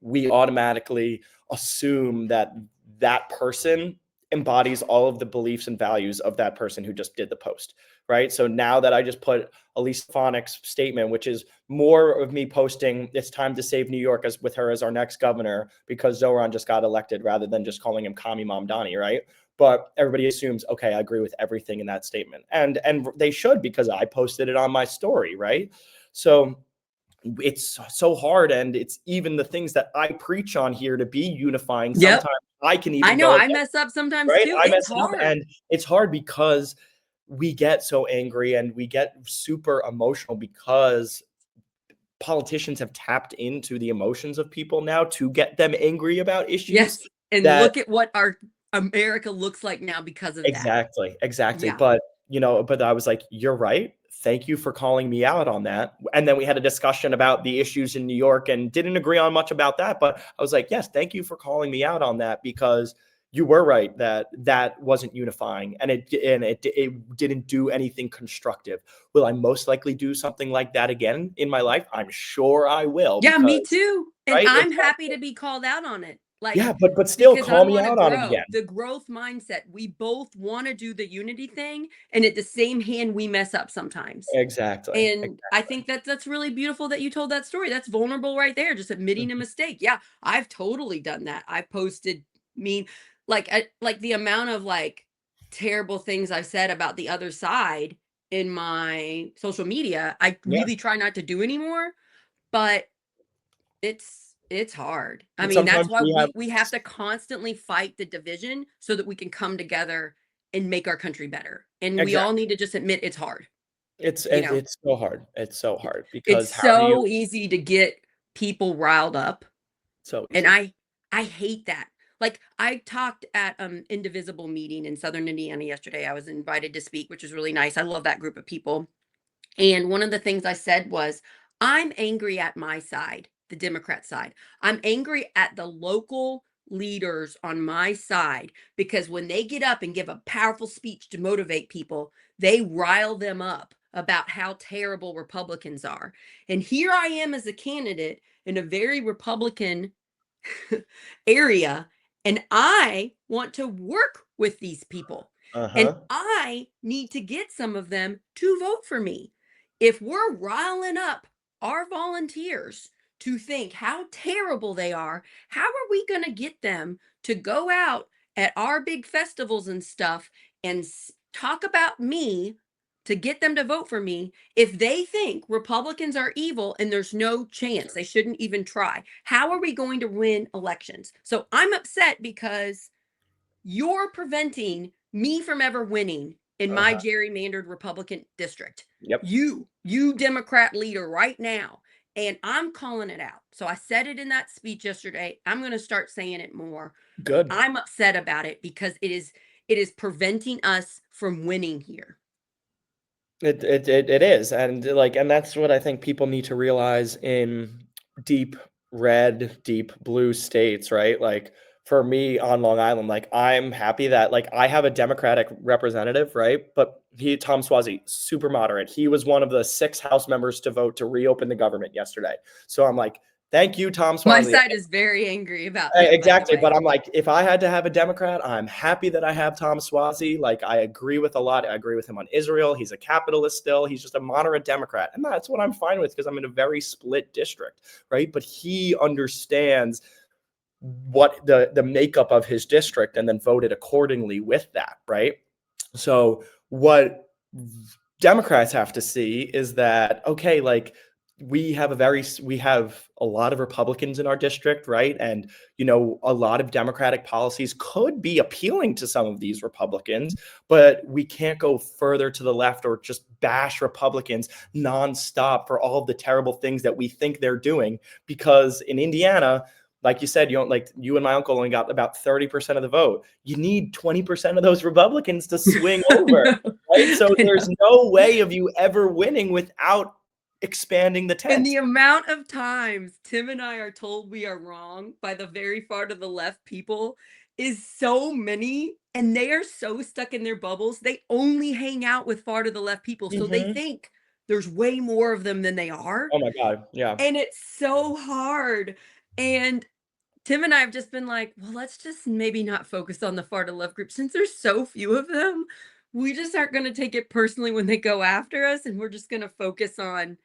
We automatically assume that that person embodies all of the beliefs and values of that person who just did the post, right? So now that I just put Elise Stefanik's statement, which is more of me posting, it's time to save New York as with her as our next governor because Zoran just got elected, rather than just calling him Kami Mom Donnie, right? But everybody assumes, okay, I agree with everything in that statement, and they should because I posted it on my story, right? So it's so hard, and it's even the things that I preach on here to be unifying. Yep. Sometimes I can I even know go I against, mess up sometimes right? too. I It's mess it up, hard. and it's hard because we get so angry and we get super emotional because politicians have tapped into the emotions of people now to get them angry about issues Yes. And that look at what our America looks like now because of that. exactly, exactly. Yeah. But I was like, you're right. Thank you for calling me out on that. And then we had a discussion about the issues in New York and didn't agree on much about that. But I was like, yes, thank you for calling me out on that because you were right that that wasn't unifying and it didn't do anything constructive. Will I most likely do something like that again in my life? I'm sure I will Yeah, me because too. And right, I'm happy exactly. to be called out on it. Like, Yeah, but still because I call me want to out on it again. grow. The growth mindset. We both want to do the unity thing. And at the same hand, we mess up sometimes. Exactly. And I think that's really beautiful that you told that story. That's vulnerable right there, just admitting a Mhm. mistake. Yeah, I've totally done that. I posted mean like the amount of like terrible things I've said about the other side in my social media, I Yeah. really try not to do anymore, but it's hard. I And mean, that's sometimes why we have we have to constantly fight the division so that we can come together and make our country better. And we all exactly. need to just admit it's hard, It's you it know. it's so hard. It's so It hard it's because how do you so easy to get people riled up, so and easy. I hate that. Like, I talked at, Indivisible meeting in Southern Indiana yesterday. I was invited to speak, which is really nice. I love that group of people. And one of the things I said was, I'm angry at my side, the Democrat side. I'm angry at the local leaders on my side because when they get up and give a powerful speech to motivate people, they rile them up about how terrible Republicans are. And here I am as a candidate in a very Republican area, and I want to work with these people. And Uh-huh. I need to get some of them to vote for me. If we're riling up our volunteers to think how terrible they are, how are we going to get them to go out at our big festivals and stuff and talk about me to get them to vote for me if they think Republicans are evil and there's no chance they shouldn't even try? How are we going to win elections? So I'm upset because you're preventing me from ever winning in my Uh-huh. gerrymandered Republican district. Yep. You Democrat leader right now. And I'm calling it out. So I said it in that speech yesterday. I'm going to start saying it more. Good. I'm upset about it because it is preventing us from winning here. It is, and like, and that's what I think people need to realize in deep red, deep blue states, right? Like for me on Long Island, like I'm happy that like I have a Democratic representative, right? But Tom Suozzi, super moderate. He was one of the 6 House members to vote to reopen the government yesterday. So I'm like, thank you, Tom My Suozzi. side is very angry about him, by the Exactly, but way. I'm like, if I had to have a Democrat, I'm happy that I have Tom Suozzi. Like, I agree with a lot. I agree with him on Israel. He's a capitalist still. He's just a moderate Democrat, and that's what I'm fine with because I'm in a very split district, right? But he understands what the makeup of his district and then voted accordingly with that, right? So what Democrats have to see is that okay, like we have a lot of Republicans in our district, right? And a lot of Democratic policies could be appealing to some of these Republicans, but we can't go further to the left or just bash Republicans nonstop for all of the terrible things that we think they're doing. Because in Indiana, like you said, you and my uncle only got about 30% of the vote. You need 20% of those Republicans to swing I over, know. right? So I there's know. no way of you ever winning without expanding the And tent. the amount of times Tim and I are told we are wrong by the very far to the left people is so many, and they are so stuck in their bubbles. They only hang out with far to the left people, so they Mhm. think there's way more of them than they are, Oh my god, yeah. and it's so hard. And Tim and I have just been like, well, let's just maybe not focus on the far to left group since there's so few of them. We just aren't going to take it personally when they go after us, and we're just going to focus on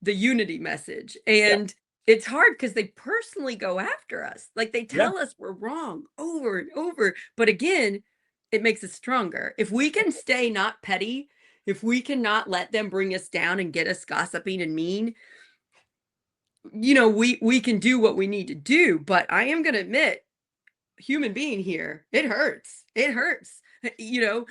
the unity message. Yeah, And it's hard because they personally go after us. Like they yeah. tell us we're wrong over and over. But again, it makes us stronger. If we can stay not petty, if we cannot let them bring us down and get us gossiping and mean, we can do what we need to do. But I am gonna admit, human being here, it hurts. It hurts. You know,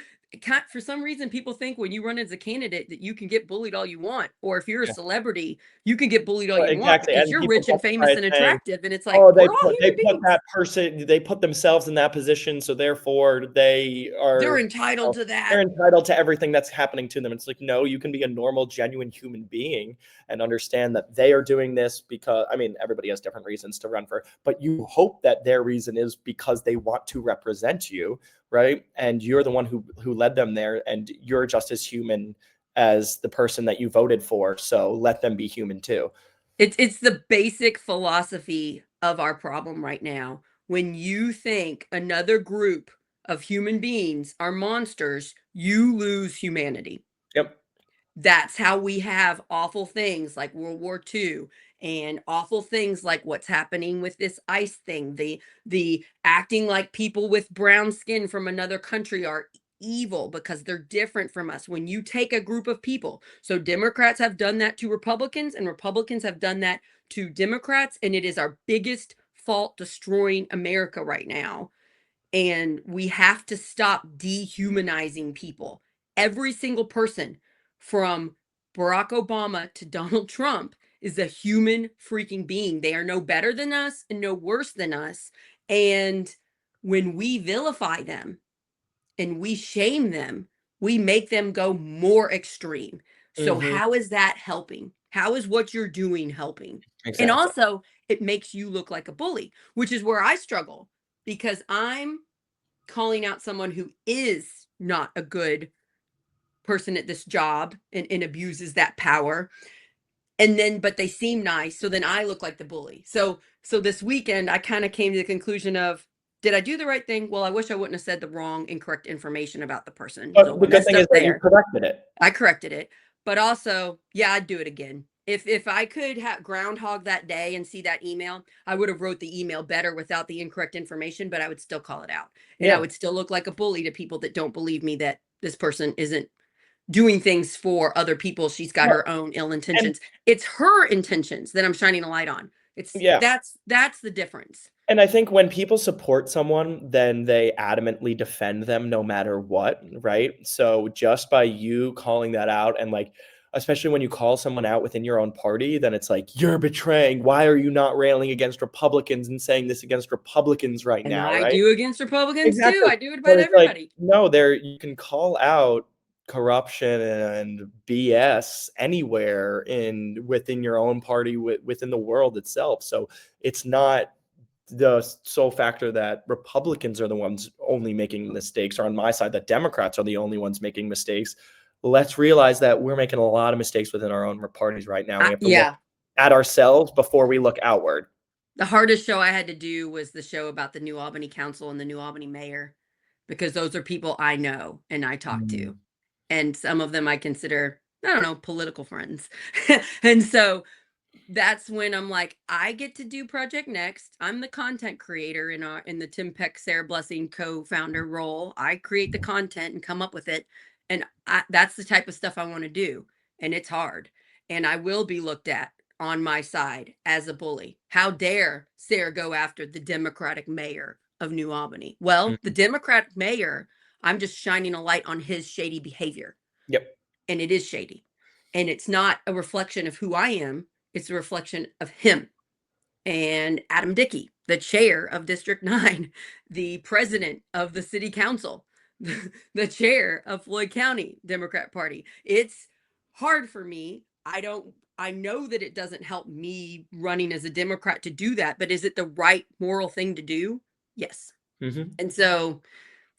for some reason, people think when you run as a candidate that you can get bullied all you want, or if you're a Yeah. celebrity, you can get bullied all Well, you want exactly, because and you're people rich and justify famous it and saying, attractive. And it's like, "Oh, we're all they human put beings. that person they put themselves in that position, so therefore they They're are, entitled to they're that. entitled to everything that's happening to them." It's like, no, you can be a normal, genuine human being and understand that they are doing this because, I mean, everybody has different reasons to run for, but you hope that their reason is because they want to represent you, right? And you're the one who led them there, and you're just as human as the person that you voted for, so let them be human too. It's the basic philosophy of our problem right now. When you think another group of human beings are monsters, you lose humanity. Yep. That's how we have awful things like World War II and awful things like what's happening with this ICE thing. The acting like people with brown skin from another country are evil because they're different from us. When you take a group of people, so Democrats have done that to Republicans and Republicans have done that to Democrats, and it is our biggest fault destroying America right now, and we have to stop dehumanizing people. Every single person from Barack Obama to Donald Trump is a human freaking being. They are no better than us and no worse than us. And when we vilify them and we shame them, we make them go more extreme. So, Mhm. how is that helping? How is what you're doing helping? And Exactly. also, it makes you look like a bully, which is where I struggle because I'm calling out someone who is not a good person at this job and abuses that power, and then but they seem nice, so then I look like the bully. So this weekend I kind of came to the conclusion of, did I do the right thing? Well, I wish I wouldn't have said the wrong incorrect information about the person, But so the I good messed thing is up that you there. corrected it. I corrected it. But also, yeah, I'd do it again. If I could have groundhog that day and see that email, I would have wrote the email better without the incorrect information, but I would still call it out. And I Yeah. would still look like a bully to people that don't believe me that this person isn't doing things for other people. She's got Well, her own ill and intentions. It's her intentions that I'm shining a light on. It's yeah. that's the difference. And I think when people support someone, then they adamantly defend them no matter what, right? So just by you calling that out and like, especially when you call someone out within your own party, then it's like, you're betraying. Why are you not railing against Republicans and saying this against Republicans right And now, I right? do against Republicans too. Exactly. I do it But about it's like, everybody. no, there you can call out corruption and BS anywhere in within your own party, within the world itself. So it's not the sole factor that Republicans are the ones only making mistakes, or on my side, that Democrats are the only ones making mistakes. Let's realize that we're making a lot of mistakes within our own parties right now. We have to look Yeah. at ourselves before we look outward. The hardest show I had to do was the show about the New Albany Council and the New Albany mayor, because those are people I know and I talk to. Mm. And some of them I consider, I don't know, political friends. And so that's when I'm like, I get to do Project Next. I'm the content creator in the Tim Peck Sarah Blessing co-founder role. I create the content and come up with it, and that's the type of stuff I want to do. And it's hard, and I will be looked at on my side as a bully. How dare Sarah go after the Democratic mayor of New Albany? Well, the Mhm. Democratic mayor, I'm just shining a light on his shady behavior, Yep. and it is shady, and it's not a reflection of who I am. It's a reflection of him. And Adam Dickey, the chair of District 9, the president of the city council, the chair of Floyd County Democrat Party. It's hard for me. I know that it doesn't help me running as a Democrat to do that, but is it the right moral thing to do? Yes. Hmm. And so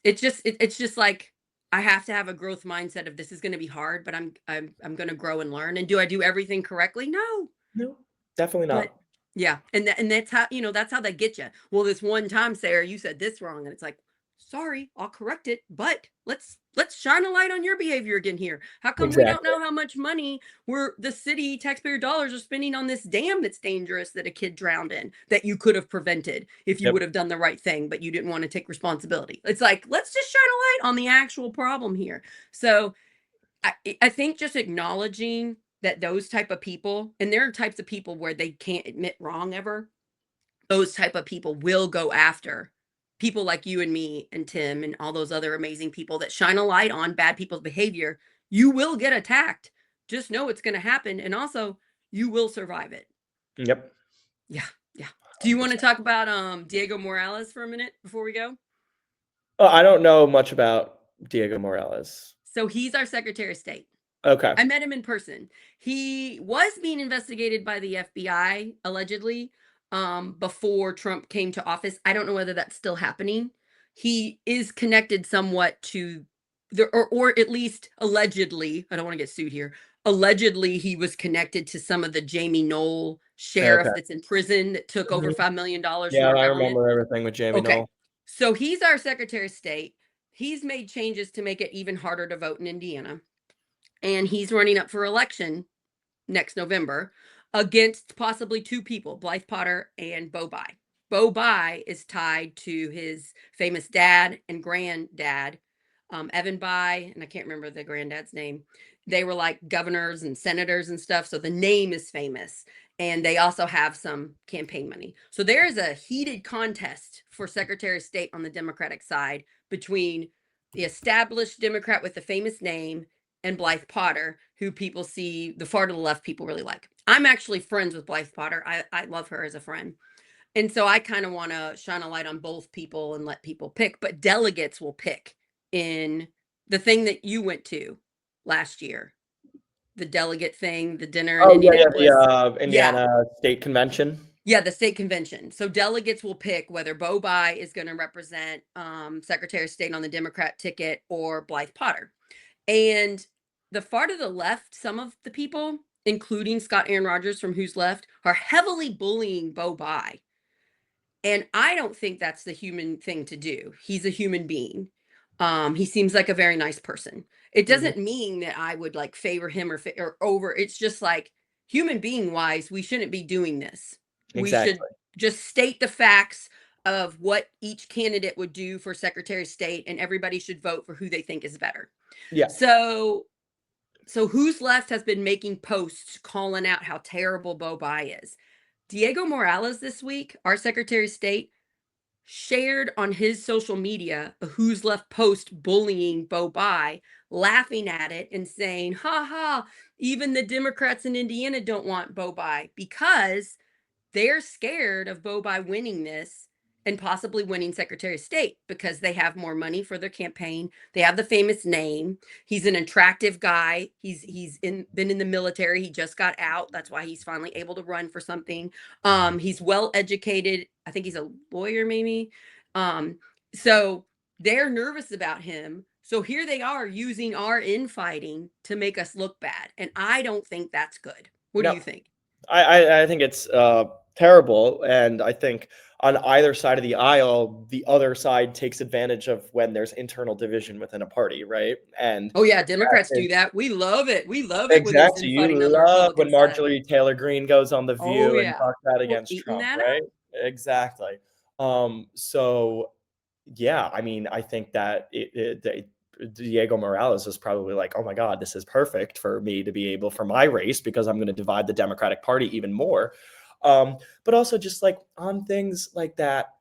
it's just like I have to have a growth mindset of this is going to be hard, but I'm going to grow and learn. And do I do everything correctly? No. No, definitely But not. yeah, and that's how, that's how they get you. Well, this one time, Sarah, you said this wrong, and it's like, sorry, I'll correct it, but let's shine a light on your behavior again here. How come we don't Exactly. know how much money the city taxpayer dollars are spending on this dam that's dangerous that a kid drowned in, that you could have prevented if you would Yep. have done the right thing, but you didn't want to take responsibility. It's like, let's just shine a light on the actual problem here. So I think just acknowledging that those type of people, and there are types of people where they can't admit wrong ever, those type of people will go after people like you and me and Tim and all those other amazing people that shine a light on bad people's behavior. You will get attacked. Just know it's going to happen. And also, you will survive it. Yep. Yeah. Yeah. Do you want to 100%. talk about Diego Morales for a minute before we go? I don't know much about Diego Morales. So he's our Secretary of State. Okay. I met him in person. He was being investigated by the FBI, allegedly, before Trump came to office. I don't know whether that's still happening. He is connected somewhat to or at least allegedly, I don't want to get sued here. Allegedly, he was connected to some of the Jamie Knoll Okay. sheriff that's in prison that took over Mhm. $5 million from Yeah, our I government. remember everything with Jamie Okay. Knoll. So he's our Secretary of State. He's made changes to make it even harder to vote in Indiana, and he's running up for election next November against possibly two people, Blythe Potter and Bo Bai. Bo Bai is tied to his famous dad and granddad, Evan Bai, and I can't remember the granddad's name. They were like governors and senators and stuff, so the name is famous. And they also have some campaign money. So there is a heated contest for Secretary of State on the Democratic side between the established Democrat with the famous name and Blythe Potter, who people see the far to the left people really like. I'm actually friends with Blythe Potter. I love her as a friend. And so I kind of want to shine a light on both people and let people pick, but delegates will pick in the thing that you went to last year, the delegate thing, the dinner in Oh, yeah, yeah, Indianapolis. the, Yeah. Indiana State Convention. Yeah, the state convention. So delegates will pick whether Bo Bai is going to represent Secretary of State on the Democrat ticket or Blythe Potter. And the far to the left, some of the people, including Scott Aaron Rodgers from Who's Left, are heavily bullying Bo Bai. And I don't think that's the human thing to do. He's a human being. He seems like a very nice person. It Mhm. doesn't mean that I would like favor him or over. It's just like human being wise, we shouldn't be doing this. We should Exactly. just state the facts of what each candidate would do for Secretary of State, and everybody should vote for who they think is better. Yeah. So Who's Left has been making posts calling out how terrible Bo Bai is. Diego Morales this week, our Secretary of State, shared on his social media a Who's Left post bullying Bo Bai, laughing at it and saying, ha ha, even the Democrats in Indiana don't want Bo Bai because they're scared of Bo Bai winning this. and possibly winning Secretary of State because they have more money for their campaign. They have the famous name. He's an attractive guy. Been in the military. He just got out. That's why he's finally able to run for something. He's well educated. I think he's a lawyer, maybe. So they're nervous about him. So here they are using our infighting to make us look bad. And I don't think that's good. What do No, you think? I think it's terrible, and I think on either side of the aisle, the other side takes advantage of when there's internal division within a party, right? And Oh yeah, that Democrats do is that. We love it. We love it when there's exactly. You infighting on the love Republican when side. Marjorie Taylor Greene goes on The Oh View and yeah. talks out We're against eating Trump, that right? up. Exactly. So yeah, I mean, I think that Diego Morales is probably like, oh my God, this is perfect for me to be able for my race because I'm going to divide the Democratic Party even more. But also just like on things like that,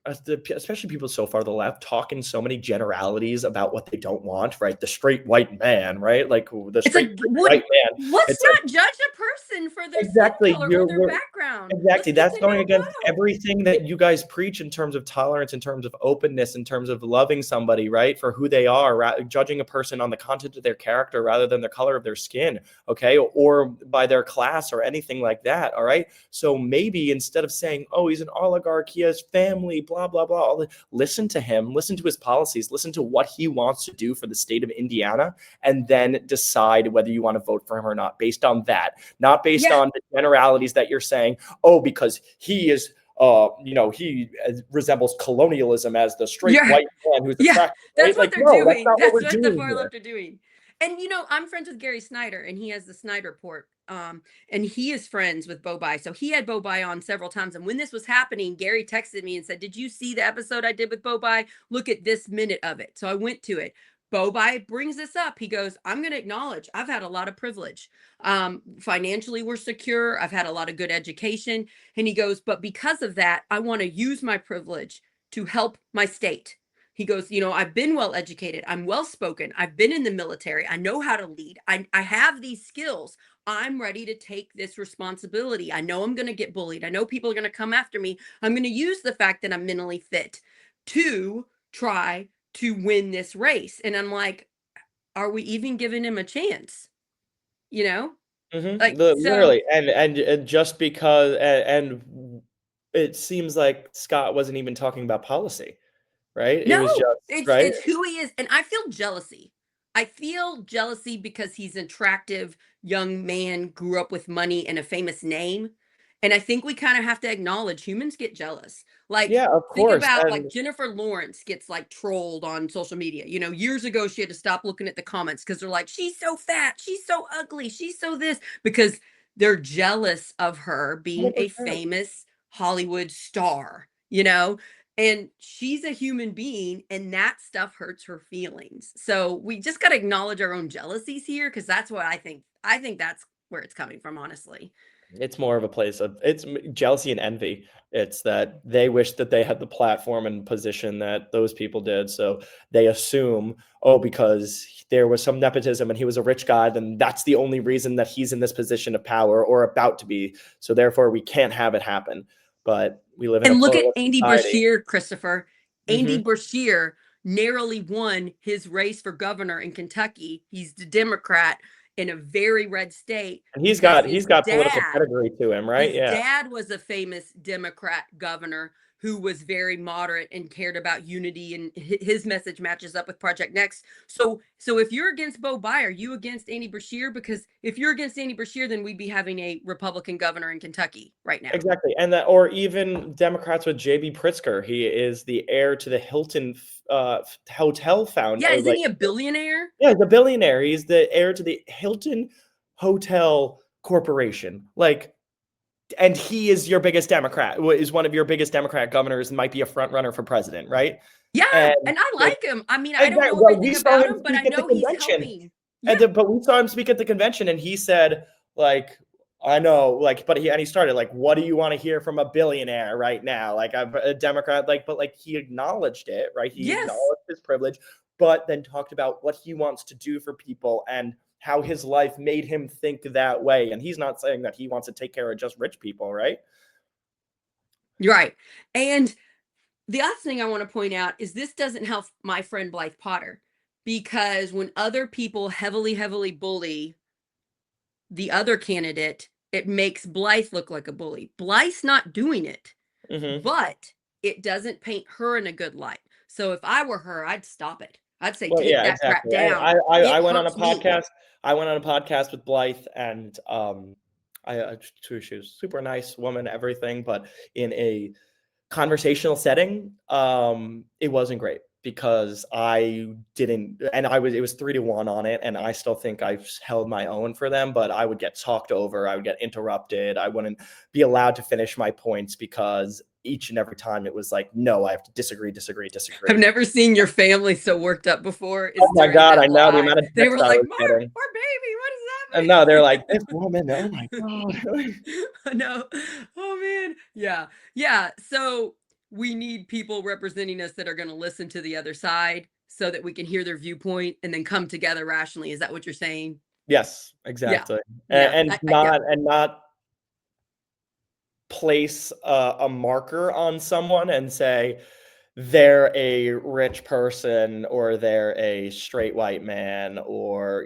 especially people so far to the left talk in so many generalities about what they don't want, right? The straight white man, right? Like the It's straight like, what? white man. Let's It's like not judge a person for their skin exactly color or you're their we're background. exactly, Let's just that's say going no, against no. everything that you guys preach in terms of tolerance, in terms of openness, in terms of loving somebody, right, for who they are, judging a person on the content of their character rather than the color of their skin, okay, or by their class or anything like that, all right? So maybe instead of saying, oh, he's an oligarch, he has family, blah, blah, blah, listen to him, listen to his policies, listen to what he wants to do for the state of Indiana, and then decide whether you want to vote for him or not based on that, not based Yeah, on the generalities that you're saying, oh, because he is, he resembles colonialism as the straight yeah, white man who's yeah. attractive, That's right? what Like, they're no, that's doing. not what That's we're what the doing far here. left are doing. And I'm friends with Gary Snyder, and he has the Snyder Report. And he is friends with Bo Bai. So he had Bo Bai on several times. And when this was happening, Gary texted me and said, "Did you see the episode I did with Bo Bai? Look at this minute of it." So I went to it. Bo Bai brings this up. He goes, "I'm going to acknowledge I've had a lot of privilege. Financially, we're secure. I've had a lot of good education." And he goes, "But because of that, I want to use my privilege to help my state." He goes, "I've been well educated. I'm well spoken. I've been in the military. I know how to lead. I have these skills. I'm ready to take this responsibility. I know I'm going to get bullied. I know people are going to come after me. I'm going to use the fact that I'm mentally fit to try to win this race." And I'm like, are we even giving him a chance? You know? Like, so Literally, and just because, and it seems like Scott wasn't even talking about policy, right? It no, was just right. it's who he is, and I feel jealousy. I feel jealousy because he's an attractive young man, grew up with money and a famous name, and I think we kind of have to acknowledge humans get jealous. Like, Yeah, of think course, about like and Jennifer Lawrence gets like trolled on social media. Years ago she had to stop looking at the comments because they're like, "She's so fat, she's so ugly, she's so this," because they're jealous of her being a 100%. famous Hollywood star. And she's a human being, and that stuff hurts her feelings. So we just got to acknowledge our own jealousies here, because that's what I think that's where it's coming from, honestly. It's more of a place of it's jealousy and envy. It's that they wish that they had the platform and position that those people did. So they assume, oh, because there was some nepotism and he was a rich guy, then that's the only reason that he's in this position of power or about to be. So therefore, we can't have it happen. But we live in a And look at pluralist Andy society. Bashir, Christopher. Andy Hmm. Bashir narrowly won his race for governor in Kentucky. He's the Democrat in a very red state And he's because got his he's got political dad pedigree to him, right? his Yeah. dad was a famous Democrat governor who was very moderate and cared about unity, and his message matches up with Project Next. So if you're against Bo Bai, are you against Andy Bashir? Because if you're against Andy Bashir, then we'd be having a Republican governor in Kentucky right now. Exactly, and that, or even Democrats with J.B. Pritzker. He is the heir to the Hilton hotel found, Yeah, or isn't like, he a billionaire? yeah, the billionaire. He's the heir to the Hilton Hotel Corporation. Like, and he is your biggest Democrat. Is one of your biggest Democrat governors, and might be a front runner for president, right? Yeah, And and I like, like him. I mean, I don't exactly. know Well, we everything saw about him him, but I speak at the know he's convention, helping. Yeah. but we saw him speak at the convention, and he said, like, I know, like, but he started like, what do you want to hear from a billionaire right now? Like, I'm a Democrat, like, but like he acknowledged it, right? He Yes. acknowledged his privilege, but then talked about what he wants to do for people and how his life made him think that way. And he's not saying that he wants to take care of just rich people, right? You're right. And the other thing I want to point out is this doesn't help my friend Blythe Potter, because when other people heavily bully the other candidate, it makes Blythe look like a bully. Blythe's not doing it, Hmm. but it doesn't paint her in a good light. So if I were her, I'd stop it. I'd say, Well, take yeah, that crap exactly. And down. I It went on a hurts me. podcast. I went on a podcast with Blythe, and she was super nice woman, everything, but in a conversational setting, it wasn't great because I didn't, and it was 3-1 on it, and I still think I've held my own for them, but I would get talked over, I would get interrupted, I wouldn't be allowed to finish my points because each and every time it was like, no, I have to disagree, disagree, I've disagree. never seen your family so worked up before Oh is my during God, I that know the live. amount of They text were I like, was Mark, getting. our baby, what And no, they're does like, that this mean? woman, oh my God. No. Oh man. Yeah. Yeah. So we need people representing us that are going to listen to the other side so that we can hear their viewpoint and then come together rationally. Is that what you're saying? Yes, Yeah. exactly. Yeah. And Yeah. not place a marker on someone and say they're a rich person or they're a straight white man or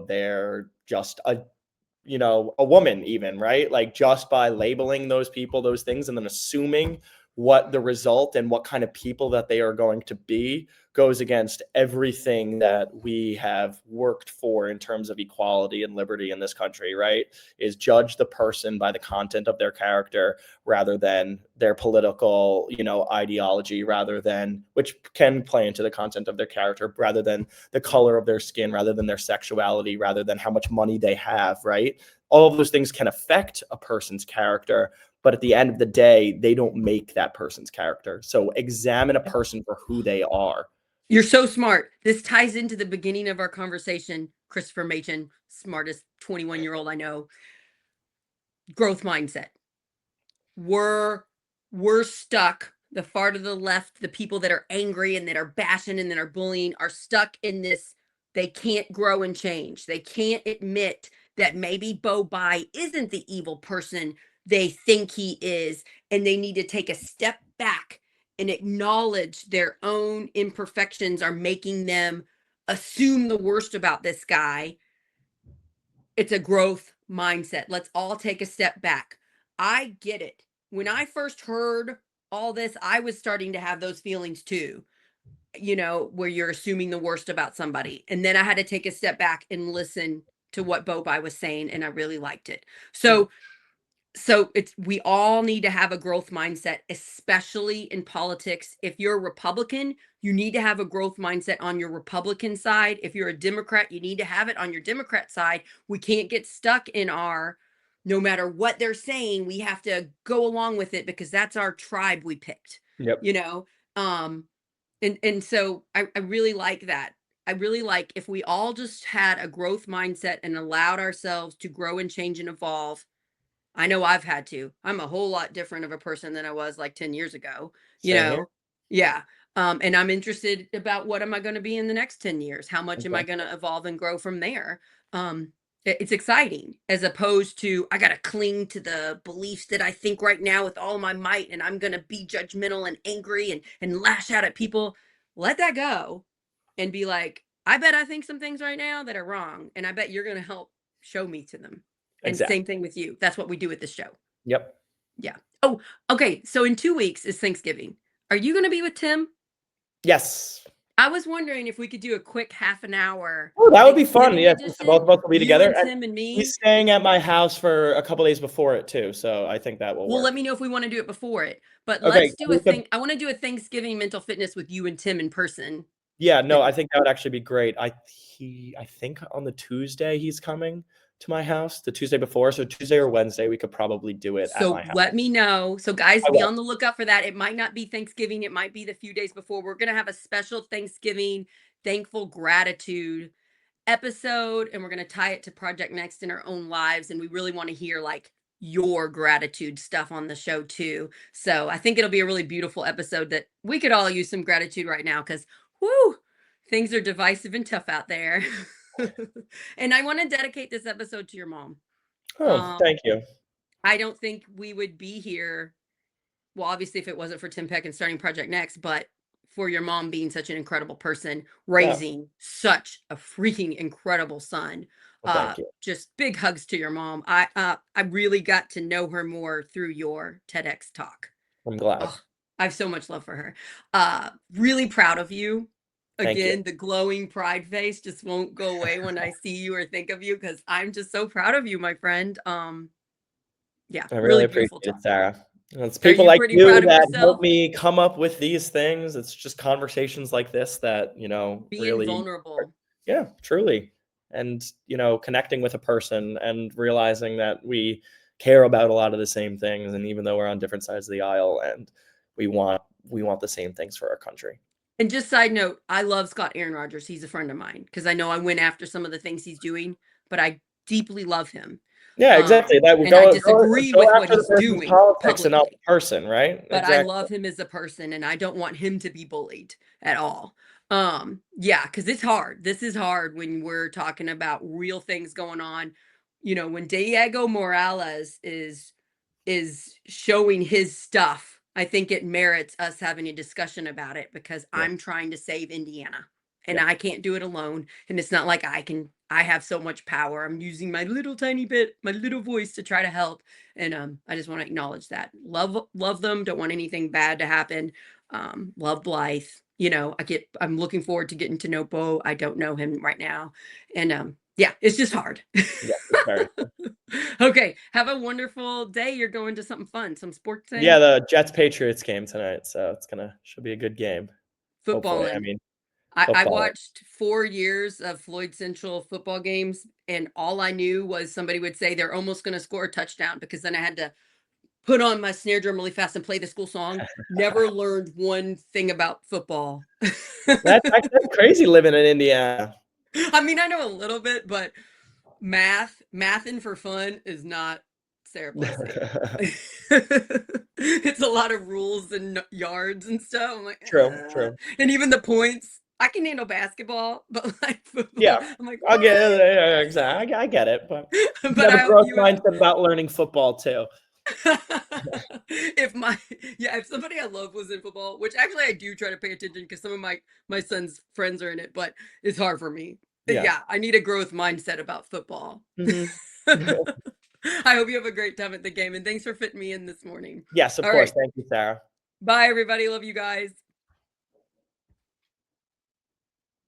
they're just a woman even, right? Like just by labeling those people those things and then assuming what the result and what kind of people that they are going to be goes against everything that we have worked for in terms of equality and liberty in this country, right? Is judge the person by the content of their character rather than their political, ideology, rather than, which can play into the content of their character, rather than the color of their skin, rather than their sexuality, rather than how much money they have, right? All of those things can affect a person's character, but at the end of the day, they don't make that person's character. So examine a person for who they are. You're so smart. This ties into the beginning of our conversation. Christopher Maichin, smartest 21-year-old I know. Growth mindset. we're we're stuck, the far to the left, the people that are angry and that are bashing and that are bullying are stuck in this. They can't grow and change. They can't admit that maybe Bo Bai isn't the evil person they think he is, and they need to take a step back and acknowledge their own imperfections are making them assume the worst about this guy. It's a growth mindset. Let's all take a step back. I get it. When I first heard all this, I was starting to have those feelings too, where you're assuming the worst about somebody. And then I had to take a step back and listen to what Bobai was saying, and I really liked it. So it's, we all need to have a growth mindset, especially in politics. If you're a Republican, you need to have a growth mindset on your Republican side. If you're a Democrat, you need to have it on your Democrat side. We can't get stuck in our, no matter what they're saying, we have to go along with it because that's our tribe we picked, Yep. you know? Um, and so I really like that. I really like if we all just had a growth mindset and allowed ourselves to grow and change and evolve. I know I've had to. I'm a whole lot different of a person than I was like 10 years ago, you Same here. know? Yeah. And I'm interested about what am I going to be in the next 10 years? How much am I going Exactly. to evolve and grow from there? It's exciting as opposed to I got to cling to the beliefs that I think right now with all my might and I'm going to be judgmental and angry and lash out at people. Let that go and be like, I bet I think some things right now that are wrong. And I bet you're going to help show me to them. And Exactly. same thing with you. That's what we do with this show. Yep. Yeah. Oh, okay. So in 2 weeks is Thanksgiving. Are you going to be with Tim? Yes. I was wondering if we could do a quick half an hour Oh, that would be fun. Thanksgiving Yeah, since the both edition, of us will be you together. and And Tim and he's me. staying at my house for a couple days before it too, so I think that will Well, let work. me know if we want to do it before it. But Okay, let's do a we could. thing. I want to do a Thanksgiving mental fitness with you and Tim in person. Yeah, no, That I think that would actually be great. I think on the Tuesday he's coming to my house, the Tuesday before, so Tuesday or Wednesday we could probably do it at So my let house. me know. So guys, I be will. on the lookout for that. It might not be Thanksgiving. It might be the few days before. We're going to have a special Thanksgiving, thankful gratitude episode, and we're going to tie it to Project Next in our own lives. And we really want to hear like your gratitude stuff on the show too. So I think it'll be a really beautiful episode that we could all use some gratitude right now because, whoo, things are divisive and tough out there. And I want to dedicate this episode to your mom. Oh, Um, thank you. I don't think we would be here well, obviously, if it wasn't for Tim Peck and starting Project Next, but for your mom being such an incredible person, Yeah. raising such a freaking incredible son. Well, thank you. Just big hugs to your mom. I really got to know her more through your TEDx talk. I'm glad. Oh, I have so much love for her. Really proud of you. Thank you. Again, the glowing pride face just won't go away when I see you or think of you because I'm just so proud of you, my friend. Yeah, I really really appreciate beautiful it, talk. Sarah. It's Are people you like pretty you proud of that help yourself? me come up with these things. It's just conversations like this that, Being really, vulnerable. yeah, truly. And, connecting with a person and realizing that we care about a lot of the same things. And even though we're on different sides of the aisle and we want we want the same things for our country. And just side note, I love Scott Aaron Rodgers. He's a friend of mine because I know I went after some of the things he's doing, but I deeply love him. Yeah, exactly. That we And I go disagree with what after the he's person's doing politics and not the publicly. person, right? But I Exactly. love him as a person and I don't want him to be bullied at all. Yeah, because it's hard. This is hard when we're talking about real things going on. When Diego Morales is showing his stuff, I think it merits us having a discussion about it because Yeah. I'm trying to save Indiana and Yeah. I can't do it alone. And it's not like I have so much power. I'm using my little tiny bit, my little voice to try to help. And I just want to acknowledge that. Love them. Don't want anything bad to happen. Love Blythe. I'm looking forward to getting to know Bo. I don't know him right now. And yeah, it's just hard. Yeah. It's very Okay, have a wonderful day. You're going to something fun, some sports Yeah, thing? the Jets Patriots game tonight, so should be a good game. Hopefully, I Footballing. mean, I football. watched 4 years of Floyd Central football games, and all I knew was somebody would say they're almost gonna score a touchdown because then I had to put on my snare drum really fast and play the school song. Never learned one thing about football. That's crazy living in Indiana. I mean, I know a little bit, but mathing for fun is not Sarah Plessy. It's a lot of rules and yards and stuff. I'm like, True, true. and even the points. I can handle basketball, but like football, Yeah, I'm like, I'll get what? yeah, exactly. I get it, but you But have a I hope growth you have. mindset about learning football too. If my yeah, if somebody I love was in football, which actually I do try to pay attention because some of my son's friends are in it, but it's hard for me. Yeah. Yeah, I need a growth mindset about football. Mhm. I hope you have a great time at the game and thanks for fitting me in this morning. Yes, of All course. right. Thank you, Sarah. Bye everybody. Love you guys.